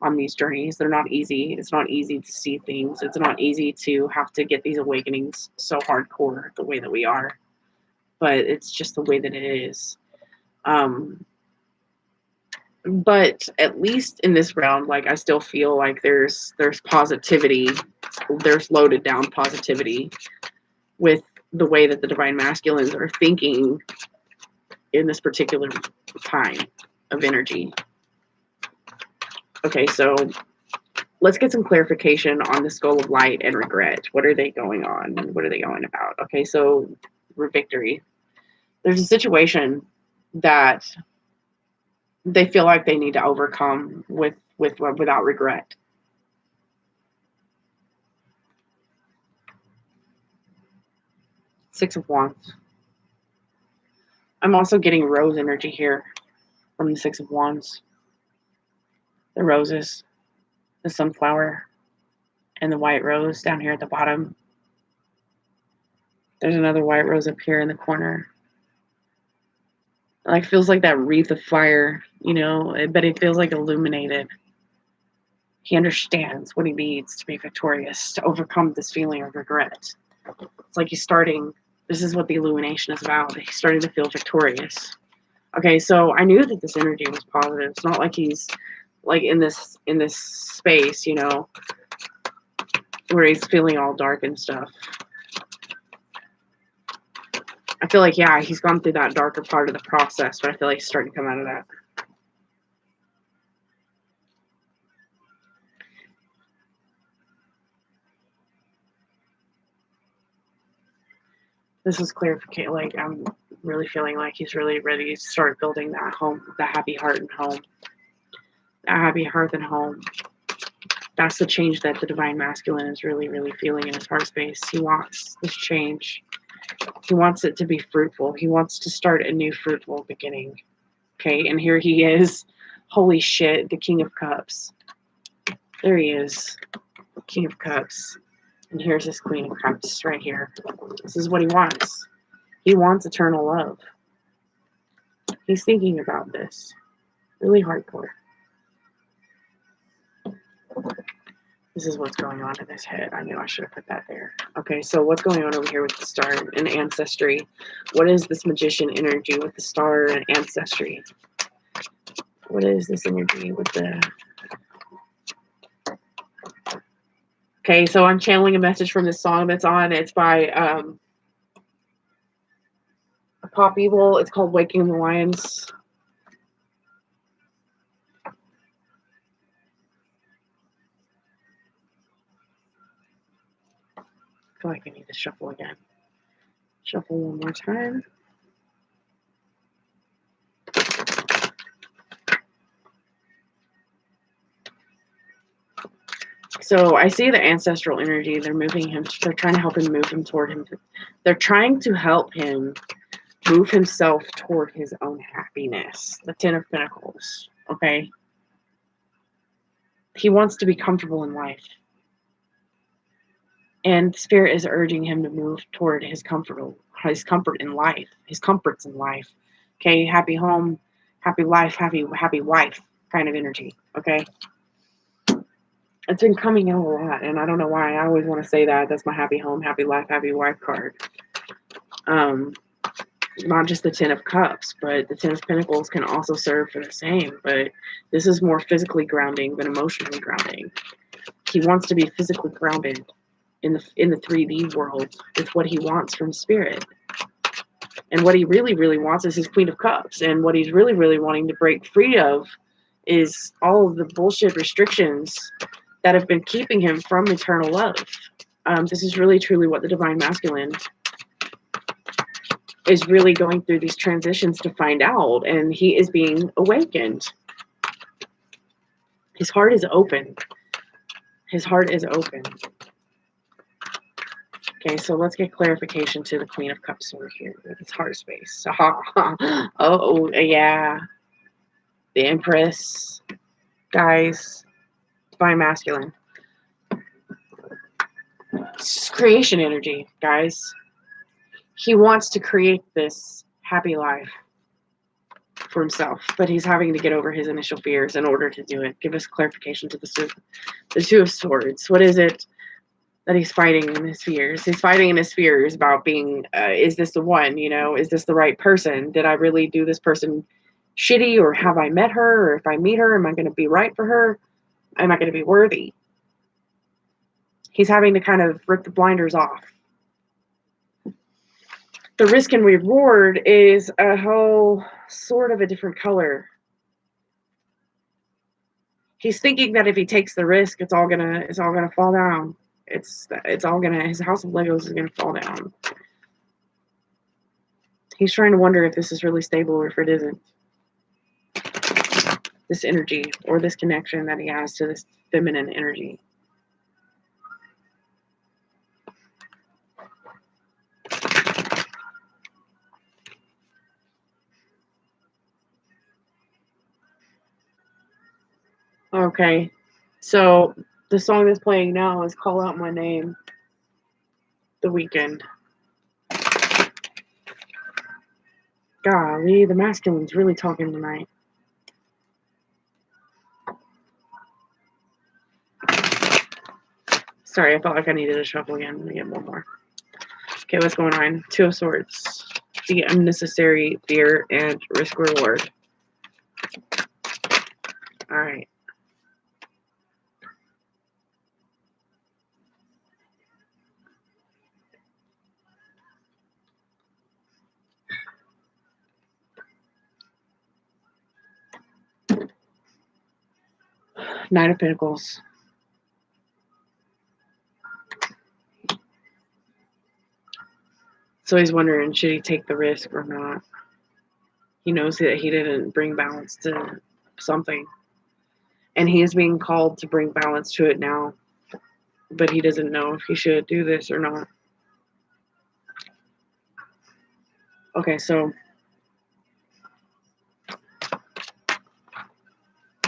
Speaker 1: on these journeys. They're not easy. It's not easy to see things. It's not easy to have to get these awakenings so hardcore the way that we are, but it's just the way that it is. But at least in this round, like, I still feel like there's positivity, there's loaded down positivity with the way that the divine masculines are thinking in this particular time of energy. Okay, so let's get some clarification on the skull of light and regret. What are they going on? What are they going about? Okay, so victory. There's a situation that they feel like they need to overcome without regret. Six of Wands. I'm also getting rose energy here from the Six of Wands. The roses, the sunflower, and the white rose down here at the bottom. There's another white rose up here in the corner. Like, feels like that wreath of fire, but it feels like illuminated. He understands what he needs to be victorious, to overcome this feeling of regret. It's like he's starting, this is what the illumination is about. He's starting to feel victorious. Okay, so I knew that this energy was positive. It's not like he's like in this space, where he's feeling all dark and stuff. I feel like, yeah, he's gone through that darker part of the process, but I feel like he's starting to come out of that. This is clarification. Like, I'm really feeling like he's really ready to start building that home, the happy heart and home. That happy hearth and home. That's the change that the divine masculine is really, really feeling in his heart space. He wants this change. He wants it to be fruitful. He wants to start a new fruitful beginning. Okay, and here he is. Holy shit, the King of Cups. There he is, King of Cups. And here's his Queen of Cups right here. This is what he wants. He wants eternal love. He's thinking about this. Really hardcore. This is what's going on in his head. I knew I should have put that there. Okay, so what's going on over here with the star and ancestry? What is this magician energy with the star and ancestry? What is this energy with the... Okay, so I'm channeling a message from this song that's on. It's by Pop Evil. It's called Waking the Lions. I feel like I need to shuffle again. Shuffle one more time. So I see the ancestral energy. They're moving him. They're trying to help him move him toward him. They're trying to help him move himself toward his own happiness. The Ten of Pentacles. Okay. He wants to be comfortable in life. And Spirit is urging him to move toward his comfort in life, his comforts in life. Okay, happy home, happy life, happy wife kind of energy. Okay. It's been coming out a lot, and I don't know why. I always want to say that. That's my happy home, happy life, happy wife card. Not just the Ten of Cups, but the Ten of Pentacles can also serve for the same. But this is more physically grounding than emotionally grounding. He wants to be physically grounded. in the 3D world with what he wants from spirit. And what he really, really wants is his Queen of Cups. And what he's really, really wanting to break free of is all of the bullshit restrictions that have been keeping him from eternal love. This is really, truly what the Divine Masculine is really going through these transitions to find out. And he is being awakened. His heart is open. His heart is open. Okay, so let's get clarification to the Queen of Cups over here with its heart space. Oh, yeah. The Empress. Guys. Divine Masculine. It's creation energy, guys. He wants to create this happy life for himself, but he's having to get over his initial fears in order to do it. Give us clarification to the Two of Swords. What is it that he's fighting in his fears? He's fighting in his fears about being, is this the one, you know? Is this the right person? Did I really do this person shitty, or have I met her? Or if I meet her, am I going to be right for her? Am I going to be worthy? He's having to kind of rip the blinders off. The risk and reward is a whole sort of a different color. He's thinking that if he takes the risk, it's all gonna fall down. It's all gonna, his house of Legos is gonna fall down. He's trying to wonder if this is really stable or if it isn't. This energy or this connection that he has to this feminine energy. Okay, so the song that's playing now is Call Out My Name, The Weeknd. Golly, the masculine's really talking tonight. Sorry, I felt like I needed to shuffle again. Let me get one more. Okay, what's going on? Two of Swords. The unnecessary fear and risk reward. All right. Knight of Pentacles. So he's wondering, should he take the risk or not? He knows that he didn't bring balance to something. And he is being called to bring balance to it now. But he doesn't know if he should do this or not. Okay, so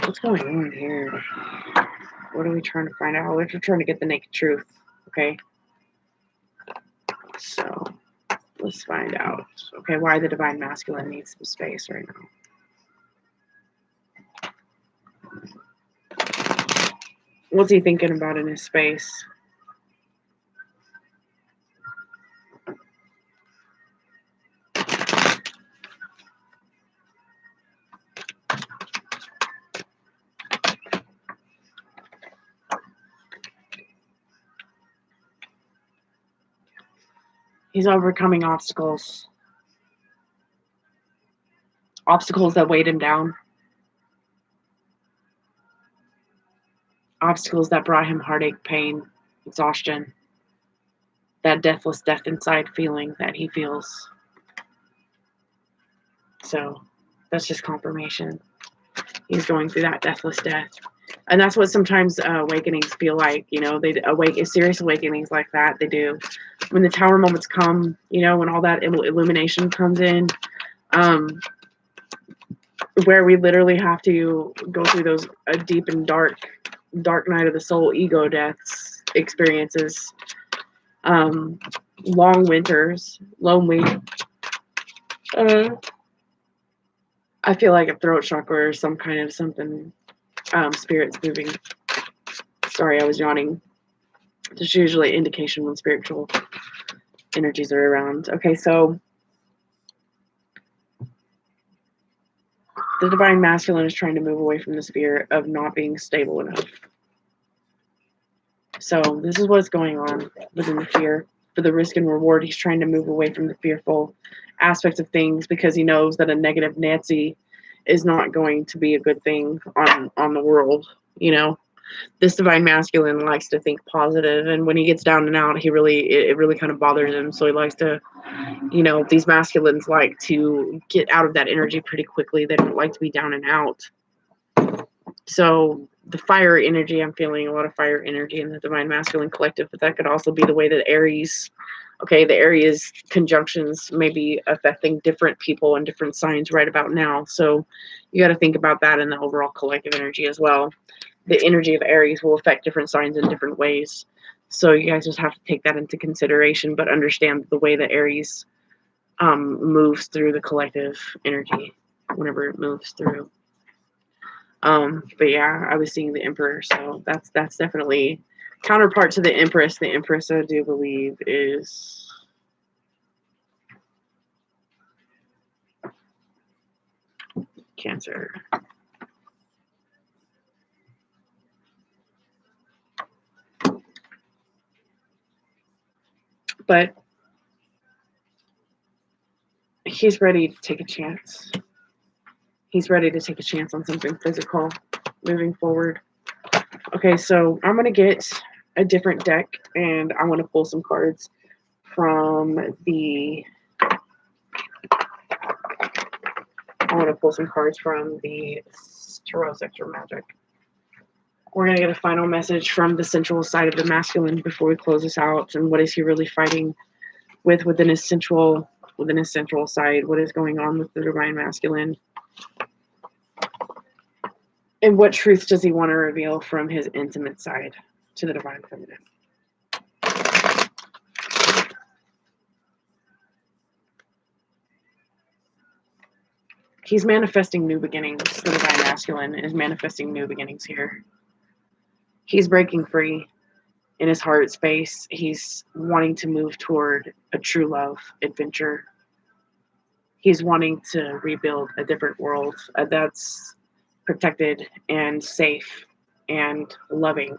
Speaker 1: what's going on here? What are we trying to find out? We're trying to get the naked truth. Okay. So let's find out. Okay, why the Divine Masculine needs some space right now. What's he thinking about in his space? He's overcoming obstacles. Obstacles that weighed him down. Obstacles that brought him heartache, pain, exhaustion. That deathless death inside feeling that he feels. So that's just confirmation. He's going through that deathless death. And that's what sometimes awakenings feel like, you know, they serious awakenings like that, they do. When the tower moments come, you know, when all that illumination comes in, where we literally have to go through those deep and dark night of the soul, ego deaths experiences, long winters, lonely. I feel like a throat chakra or some kind of something, spirits moving. Sorry, I was yawning. There's usually an indication when spiritual energies are around. Okay, so the Divine Masculine is trying to move away from the fear of not being stable enough. So this is what's going on within the fear. For the risk and reward, he's trying to move away from the fearful aspects of things because he knows that a negative Nancy is not going to be a good thing on the world. You know, this divine masculine likes to think positive, and when he gets down and out, it really kind of bothers him. So he likes to, you know, these masculines like to get out of that energy pretty quickly. They don't like to be down and out. So the fire energy, I'm feeling a lot of fire energy in the divine masculine collective, but that could also be the way that Aries, okay, the Aries conjunctions may be affecting different people and different signs right about now. So you got to think about that in the overall collective energy as well. The energy of Aries will affect different signs in different ways. So you guys just have to take that into consideration, but understand the way that Aries moves through the collective energy whenever it moves through. But yeah, I was seeing the Emperor, so that's definitely counterpart to the Empress. The Empress, I do believe, is Cancer. But he's ready to take a chance. He's ready to take a chance on something physical moving forward. Okay, so I'm going to get a different deck and I want to pull some cards from the Tarot Sector Magic. We're going to get a final message from the sensual side of the masculine before we close this out. And what is he really fighting within his sensual side? What is going on with the divine masculine? And what truth does he want to reveal from his intimate side to the divine feminine? He's manifesting new beginnings. The divine masculine is manifesting new beginnings here. He's breaking free in his heart space. He's wanting to move toward a true love adventure. He's wanting to rebuild a different world that's protected and safe and loving.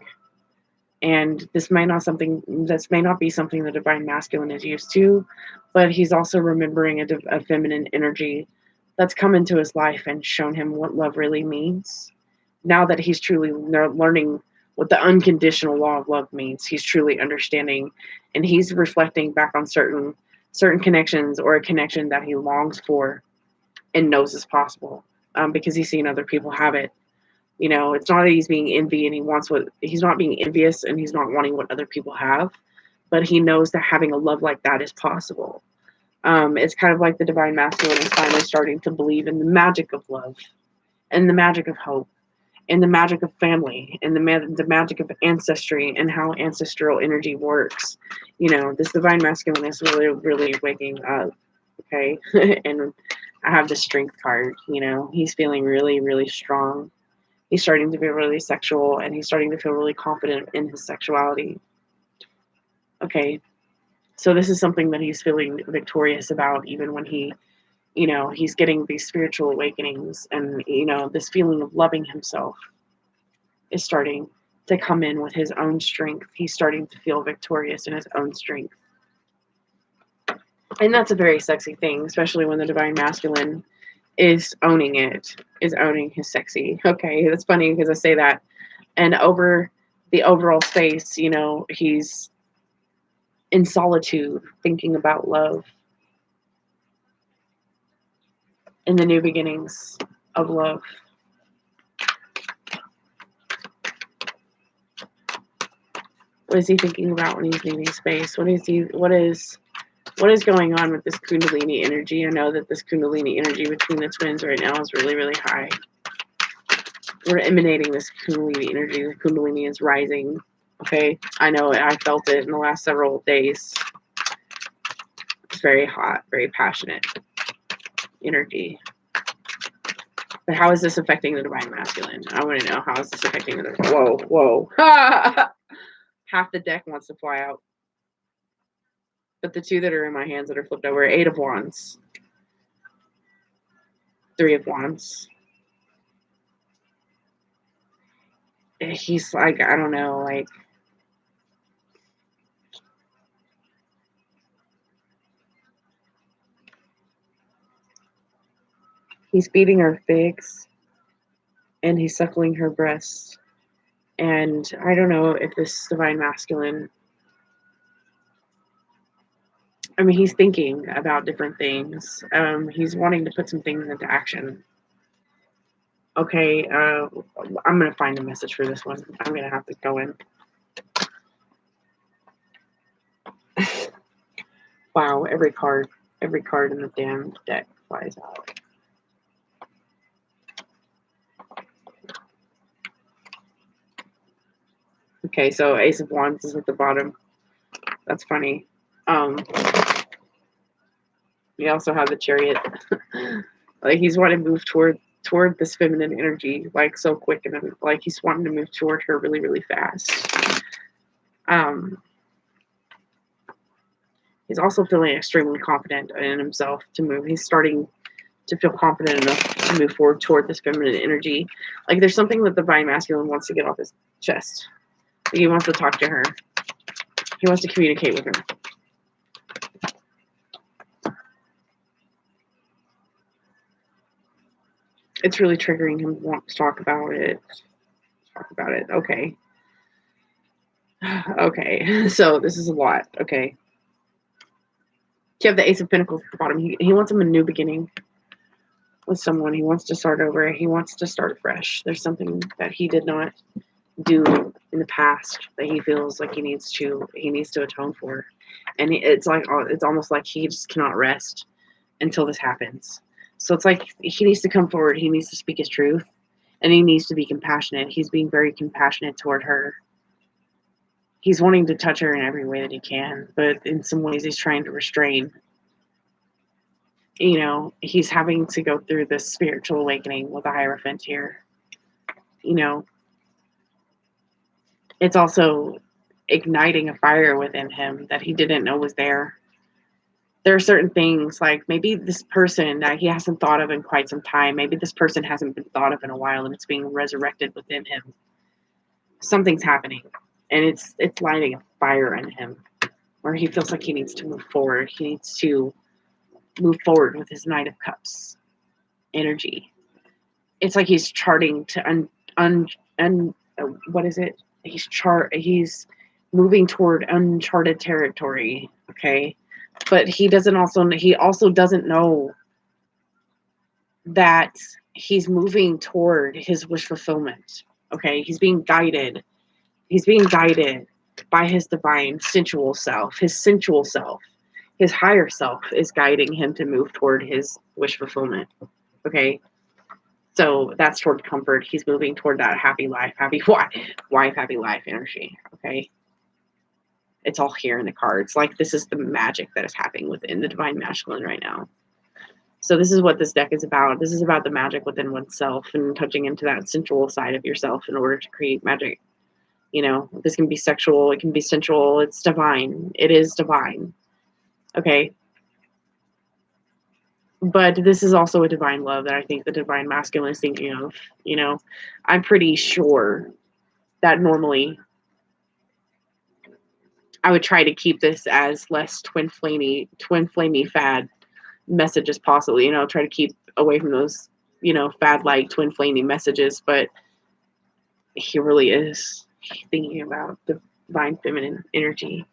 Speaker 1: And this may not be something the divine masculine is used to, but he's also remembering a feminine energy that's come into his life and shown him what love really means. Now that he's truly learning what the unconditional law of love means, he's truly understanding, and he's reflecting back on certain connections, or a connection that he longs for and knows is possible, because he's seen other people have it. You know, it's not that he's being envy and he's not being envious and he's not wanting what other people have, but he knows that having a love like that is possible. It's kind of like the divine masculine is finally starting to believe in the magic of love and the magic of hope and the magic of family and the magic of ancestry and how ancestral energy works. You know, this divine masculine is really, really waking up. Okay. And I have the strength card. You know, he's feeling really, really strong. He's starting to be really sexual, and he's starting to feel really confident in his sexuality. Okay. So this is something that he's feeling victorious about, even when he's getting these spiritual awakenings, and, this feeling of loving himself is starting to come in with his own strength. He's starting to feel victorious in his own strength. And that's a very sexy thing, especially when the divine masculine is owning his sexy. Okay, that's funny because I say that. And over the overall space, he's in solitude, thinking about love and the new beginnings of love. What is he thinking about when he's leaving space? What is going on with this Kundalini energy? I know that this Kundalini energy between the twins right now is really, really high. We're emanating this Kundalini energy. The Kundalini is rising. Okay, I know it. I felt it in the last several days. It's very hot, very passionate energy. But how is this affecting the divine masculine? I want to know, how is this affecting the... Whoa. Half the deck wants to fly out. But the two that are in my hands that are flipped over, 8 of Wands. 3 of Wands. He's like, I don't know, like, He's feeding her figs, and he's suckling her breasts. And I don't know if this divine masculine, I mean, he's thinking about different things. He's wanting to put some things into action. Okay, I'm going to find a message for this one. I'm going to have to go in. Wow, every card in the damn deck flies out. Okay, so Ace of Wands is at the bottom. That's funny. We also have the Chariot. Like, he's wanting to move toward this feminine energy, like, so quick, and like he's wanting to move toward her really, really fast. He's also feeling extremely confident in himself to move. He's starting to feel confident enough to move forward toward this feminine energy. Like, there's something that the divine masculine wants to get off his chest. He wants to talk to her. He wants to communicate with her. It's really triggering him to want to talk about it. Okay. Okay. So this is a lot. Okay. You have the Ace of Pentacles at the bottom. He wants a new beginning with someone. He wants to start over. He wants to start fresh. There's something that he did not do in the past that he feels like he needs to atone for. And it's almost like he just cannot rest until this happens. So it's like he needs to come forward. He needs to speak his truth, and he needs to be compassionate. He's being very compassionate toward her. He's wanting to touch her in every way that he can, but in some ways he's trying to restrain. You know, he's having to go through this spiritual awakening with a Hierophant here. You know, it's also igniting a fire within him that he didn't know was there. There are certain things, like maybe this person that he hasn't thought of in quite some time, maybe this person hasn't been thought of in a while, and it's being resurrected within him. Something's happening, and it's lighting a fire in him where he feels like he needs to move forward. He needs to move forward with his Knight of Cups energy. It's like he's charting to what is it? He's moving toward uncharted territory, okay? But he also doesn't know that he's moving toward his wish fulfillment. Okay, he's being guided by his divine sensual self. His sensual self, his higher self, is guiding him to move toward his wish fulfillment. Okay, so that's toward comfort. He's moving toward that happy life, happy wife, happy life energy. Okay, it's all here in the cards. Like, this is the magic that is happening within the divine masculine right now. So this is what this deck is about. This is about the magic within oneself and touching into that sensual side of yourself in order to create magic. You know, this can be sexual, it can be sensual, it's divine. It is divine. Okay. But this is also a divine love that I think the divine masculine is thinking of. You know, I'm pretty sure that normally I would try to keep this as less twin flamey fad message as possible. You know, try to keep away from those, you know, fad like twin flamey messages. But he really is thinking about the divine feminine energy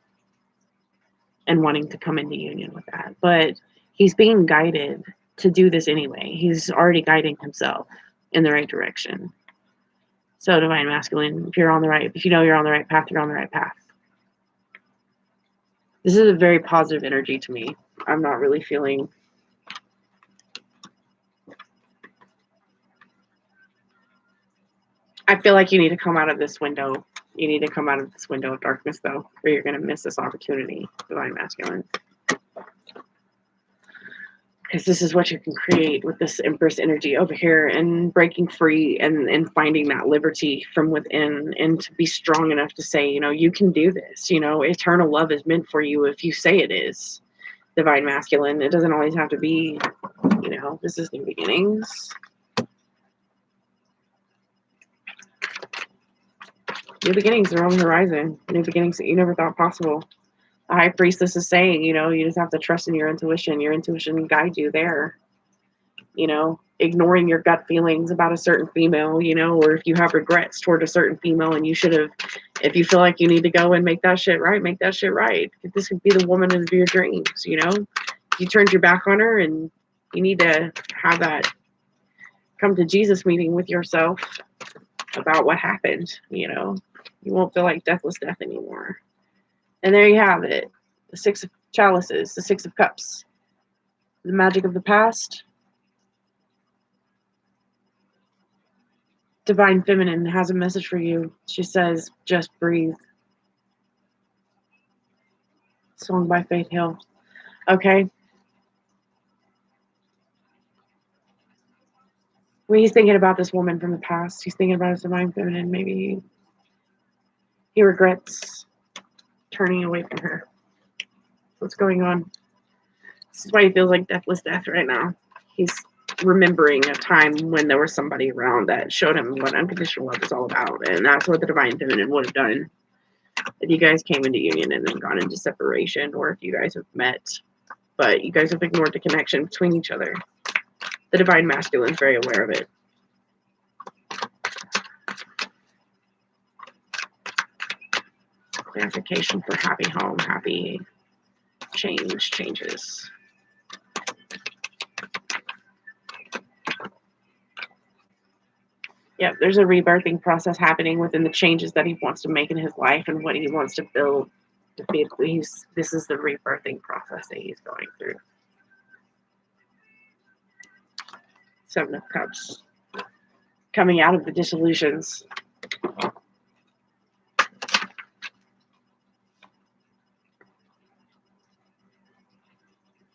Speaker 1: and wanting to come into union with that. But he's being guided to do this anyway. He's already guiding himself in the right direction. So divine masculine, if you know you're on the right path, you're on the right path. This is a very positive energy to me. I'm not really feeling I feel like you need to come out of this window. You need to come out of this window of darkness, though, or you're going to miss this opportunity, divine masculine. Because this is what you can create with this Empress energy over here, and breaking free and finding that liberty from within, and to be strong enough to say, you know, you can do this. You know, eternal love is meant for you if you say it is. Divine masculine. It doesn't always have to be, you know, this is new beginnings. New beginnings are on the horizon. New beginnings that you never thought possible. The High Priestess is saying, you know, you just have to trust in your intuition. Your intuition guides you there. You know, ignoring your gut feelings about a certain female, you know, or if you have regrets toward a certain female and you should have, if you feel like you need to go and make that shit right, make that shit right. This could be the woman of your dreams, you know? You turned your back on her and you need to have that come to Jesus meeting with yourself about what happened, you know? You won't feel like deathless death anymore. And there you have it. The 6 of chalices, the 6 of cups, the magic of the past. Divine Feminine has a message for you. She says, just breathe. Song by Faith Hill. Okay. When he's thinking about this woman from the past, he's thinking about his Divine Feminine. Maybe he regrets turning away from her. What's going on? This is why he feels like deathless death right now. He's remembering a time when there was somebody around that showed him what unconditional love is all about. And that's what the Divine Feminine would have done if you guys came into union and then gone into separation, or if you guys have met, but you guys have ignored the connection between each other. The Divine Masculine is very aware of it. Clarification for happy home, happy changes. Yeah, there's a rebirthing process happening within the changes that he wants to make in his life and what he wants to build. This is the rebirthing process that he's going through. 7 of Cups. Coming out of the disillusions.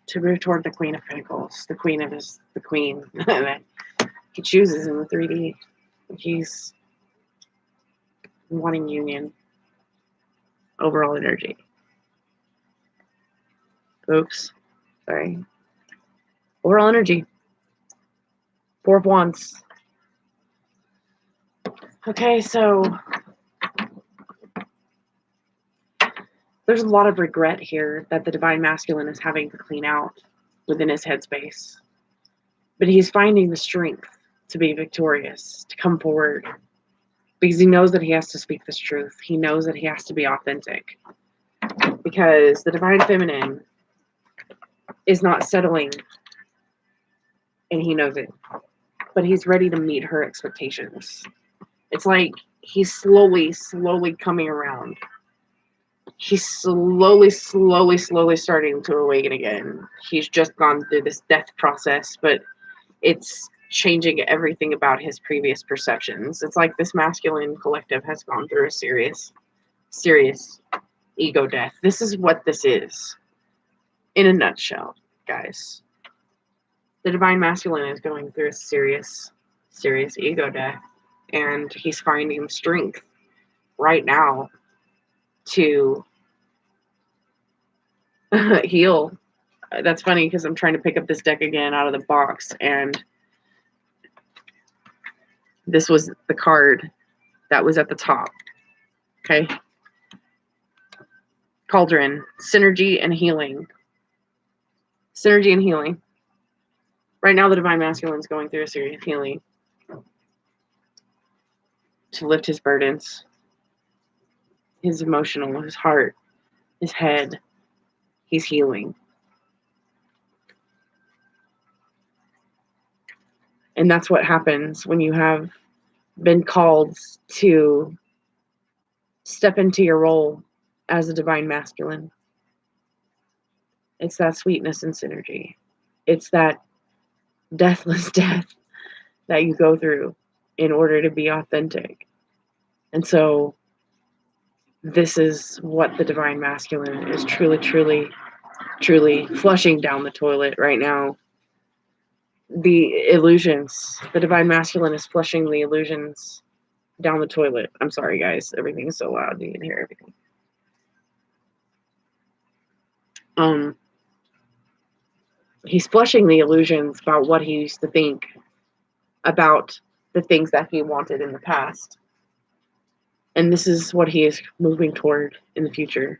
Speaker 1: To move toward the Queen of Pentacles. The Queen. He chooses in the 3D. He's wanting union. Overall energy. Oops. Sorry. Overall energy. 4 of Wands. Okay, so there's a lot of regret here that the Divine Masculine is having to clean out within his headspace. But he's finding the strength to be victorious, to come forward, because he knows that he has to speak this truth. He knows that he has to be authentic, because the Divine Feminine is not settling, and he knows it, but he's ready to meet her expectations. It's like he's slowly coming around. He's slowly starting to awaken again. He's just gone through this death process, but it's changing everything about his previous perceptions. It's like this masculine collective has gone through a serious ego death. This is what this is in a nutshell, guys. The Divine Masculine is going through a serious ego death, and he's finding strength right now to heal. That's funny because I'm trying to pick up this deck again out of the box, and this was the card that was at the top. Okay. Cauldron, synergy and healing. Synergy and healing. Right now, the Divine Masculine is going through a serious healing to lift his burdens, his emotional, his heart, his head. He's healing. And that's what happens when you have been called to step into your role as a Divine Masculine. It's that sweetness and synergy. It's that deathless death that you go through in order to be authentic. And so this is what the Divine Masculine is truly flushing down the toilet right now. The illusions. The Divine Masculine is flushing the illusions down the toilet. I'm sorry, guys. Everything is so loud. You can hear everything. He's flushing the illusions about what he used to think about the things that he wanted in the past. And this is what he is moving toward in the future.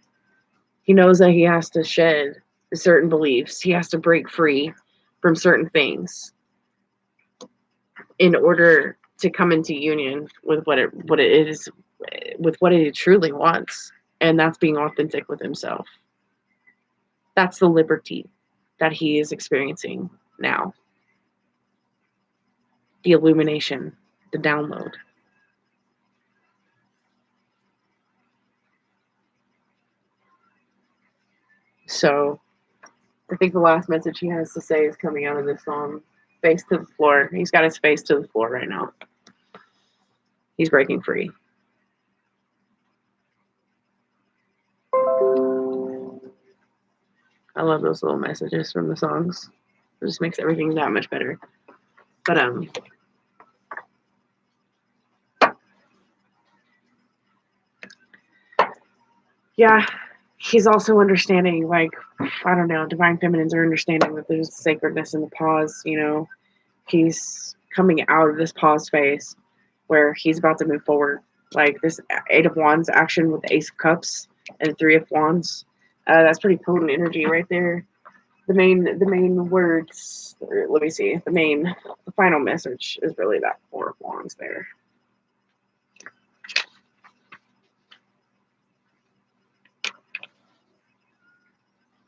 Speaker 1: He knows that he has to shed certain beliefs. He has to break free from certain things. in order to come into union with what it is, with what he truly wants, and that's being authentic with himself. That's the liberty that he is experiencing now. The illumination, the download. So I think the last message he has to say is coming out of this song. Face to the floor. He's got his face to the floor right now. He's breaking free. I love those little messages from the songs. It just makes everything that much better. But yeah, he's also understanding, like, I don't know, divine feminines are understanding that there's sacredness in the pause, you know. He's coming out of this pause phase where he's about to move forward. Like this Eight of Wands action with the Ace of Cups and Three of Wands. That's pretty potent energy right there. The main words, let me see, the final message is really that Four of Wands there.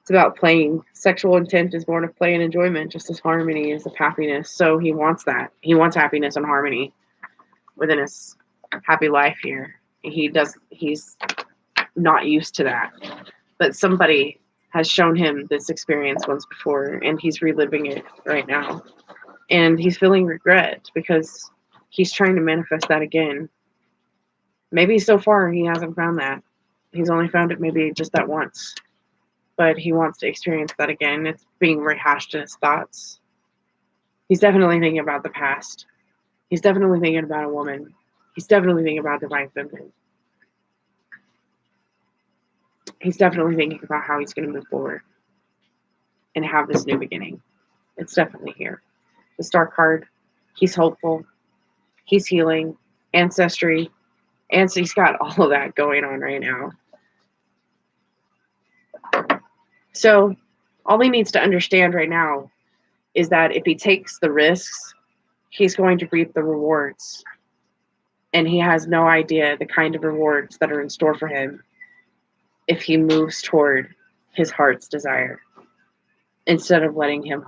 Speaker 1: It's about playing. Sexual intent is born of play and enjoyment, just as harmony is of happiness. So he wants that. He wants happiness and harmony within his happy life here. He's not used to that. But somebody has shown him this experience once before, and he's reliving it right now. And he's feeling regret because he's trying to manifest that again. Maybe so far he hasn't found that. He's only found it maybe just that once. But he wants to experience that again. It's being rehashed in his thoughts. He's definitely thinking about the past. He's definitely thinking about a woman. He's definitely thinking about divine feminine. He's definitely thinking about how he's going to move forward and have this new beginning. It's definitely here. The Star card, he's hopeful. He's healing. Ancestry. And so he's got all of that going on right now. So all he needs to understand right now is that if he takes the risks, he's going to reap the rewards. And he has no idea the kind of rewards that are in store for him if he moves toward his heart's desire. Instead of letting him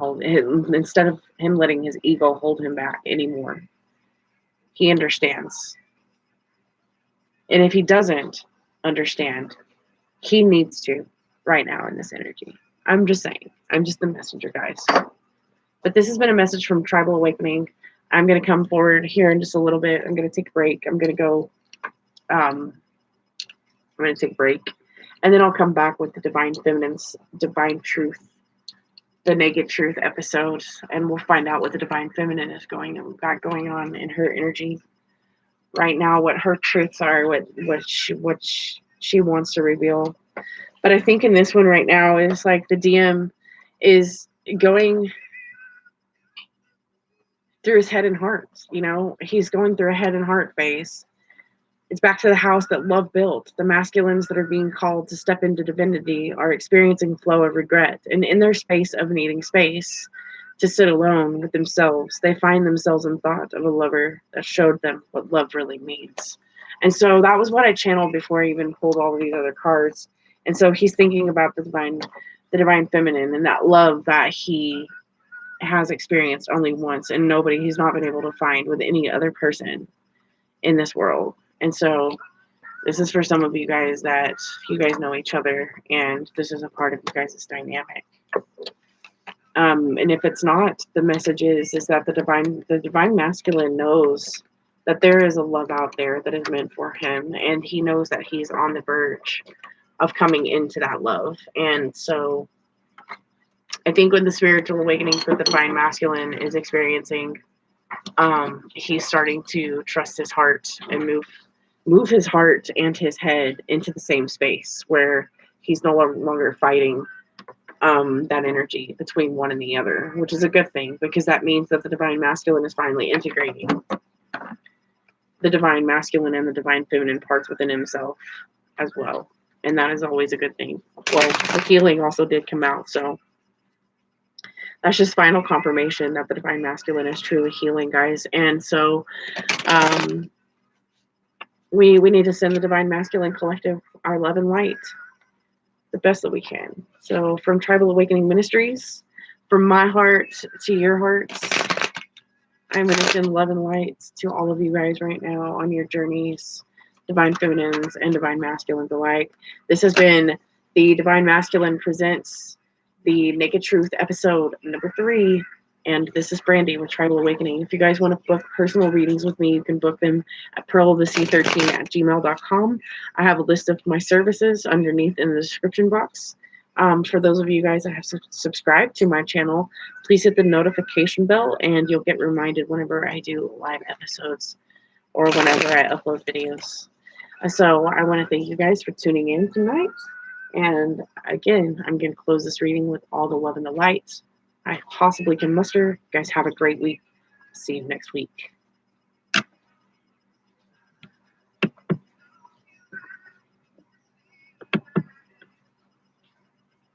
Speaker 1: letting his ego hold him back anymore. He understands. And if he doesn't understand, he needs to right now in this energy. I'm just saying. I'm just the messenger, guys. But this has been a message from Tribal Awakening. I'm going to come forward here in just a little bit. I'm going to take a break. I'm going to go, I'm going to take a break. And then I'll come back with the Divine Feminine's Divine Truth, the Naked Truth episode. And we'll find out what the Divine Feminine is going on in her energy right now, what her truths are, what she wants to reveal. But I think in this one right now is like the DM is going through his head and heart. You know, he's going through a head and heart phase. It's back to the house that love built. The masculines that are being called to step into divinity are experiencing flow of regret. And in their space of needing space to sit alone with themselves, they find themselves in thought of a lover that showed them what love really means. And so that was what I channeled before I even pulled all of these other cards. And so he's thinking about the divine feminine and that love that he has experienced only once and he's not been able to find with any other person in this world. And so this is for some of you guys that you guys know each other and this is a part of you guys' dynamic. And if it's not, the message is that the divine masculine knows that there is a love out there that is meant for him, and he knows that he's on the verge of coming into that love. And so I think when the spiritual awakening for the divine masculine is experiencing, he's starting to trust his heart and move his heart and his head into the same space where he's no longer fighting that energy between one and the other, which is a good thing because that means that the divine masculine is finally integrating the divine masculine and the divine feminine parts within himself as well. And that is always a good thing. Well, the healing also did come out, so that's just final confirmation that the divine masculine is truly healing, guys. And so we need to send the divine masculine collective our love and light the best that we can. So from Tribal Awakening Ministries, from my heart to your hearts, I'm going to send love and light to all of you guys right now on your journeys, divine feminines and divine masculines alike. This has been the Divine Masculine Presents the Naked Truth episode number 3. And this is Brandy with Tribal Awakening. If you guys want to book personal readings with me, you can book them at pearlofthesea13@gmail.com. I have a list of my services underneath in the description box. For those of you guys that have subscribed to my channel, please hit the notification bell and you'll get reminded whenever I do live episodes or whenever I upload videos. So I want to thank you guys for tuning in tonight. And again, I'm going to close this reading with all the love and the light I possibly can muster. You guys have a great week. See you next week.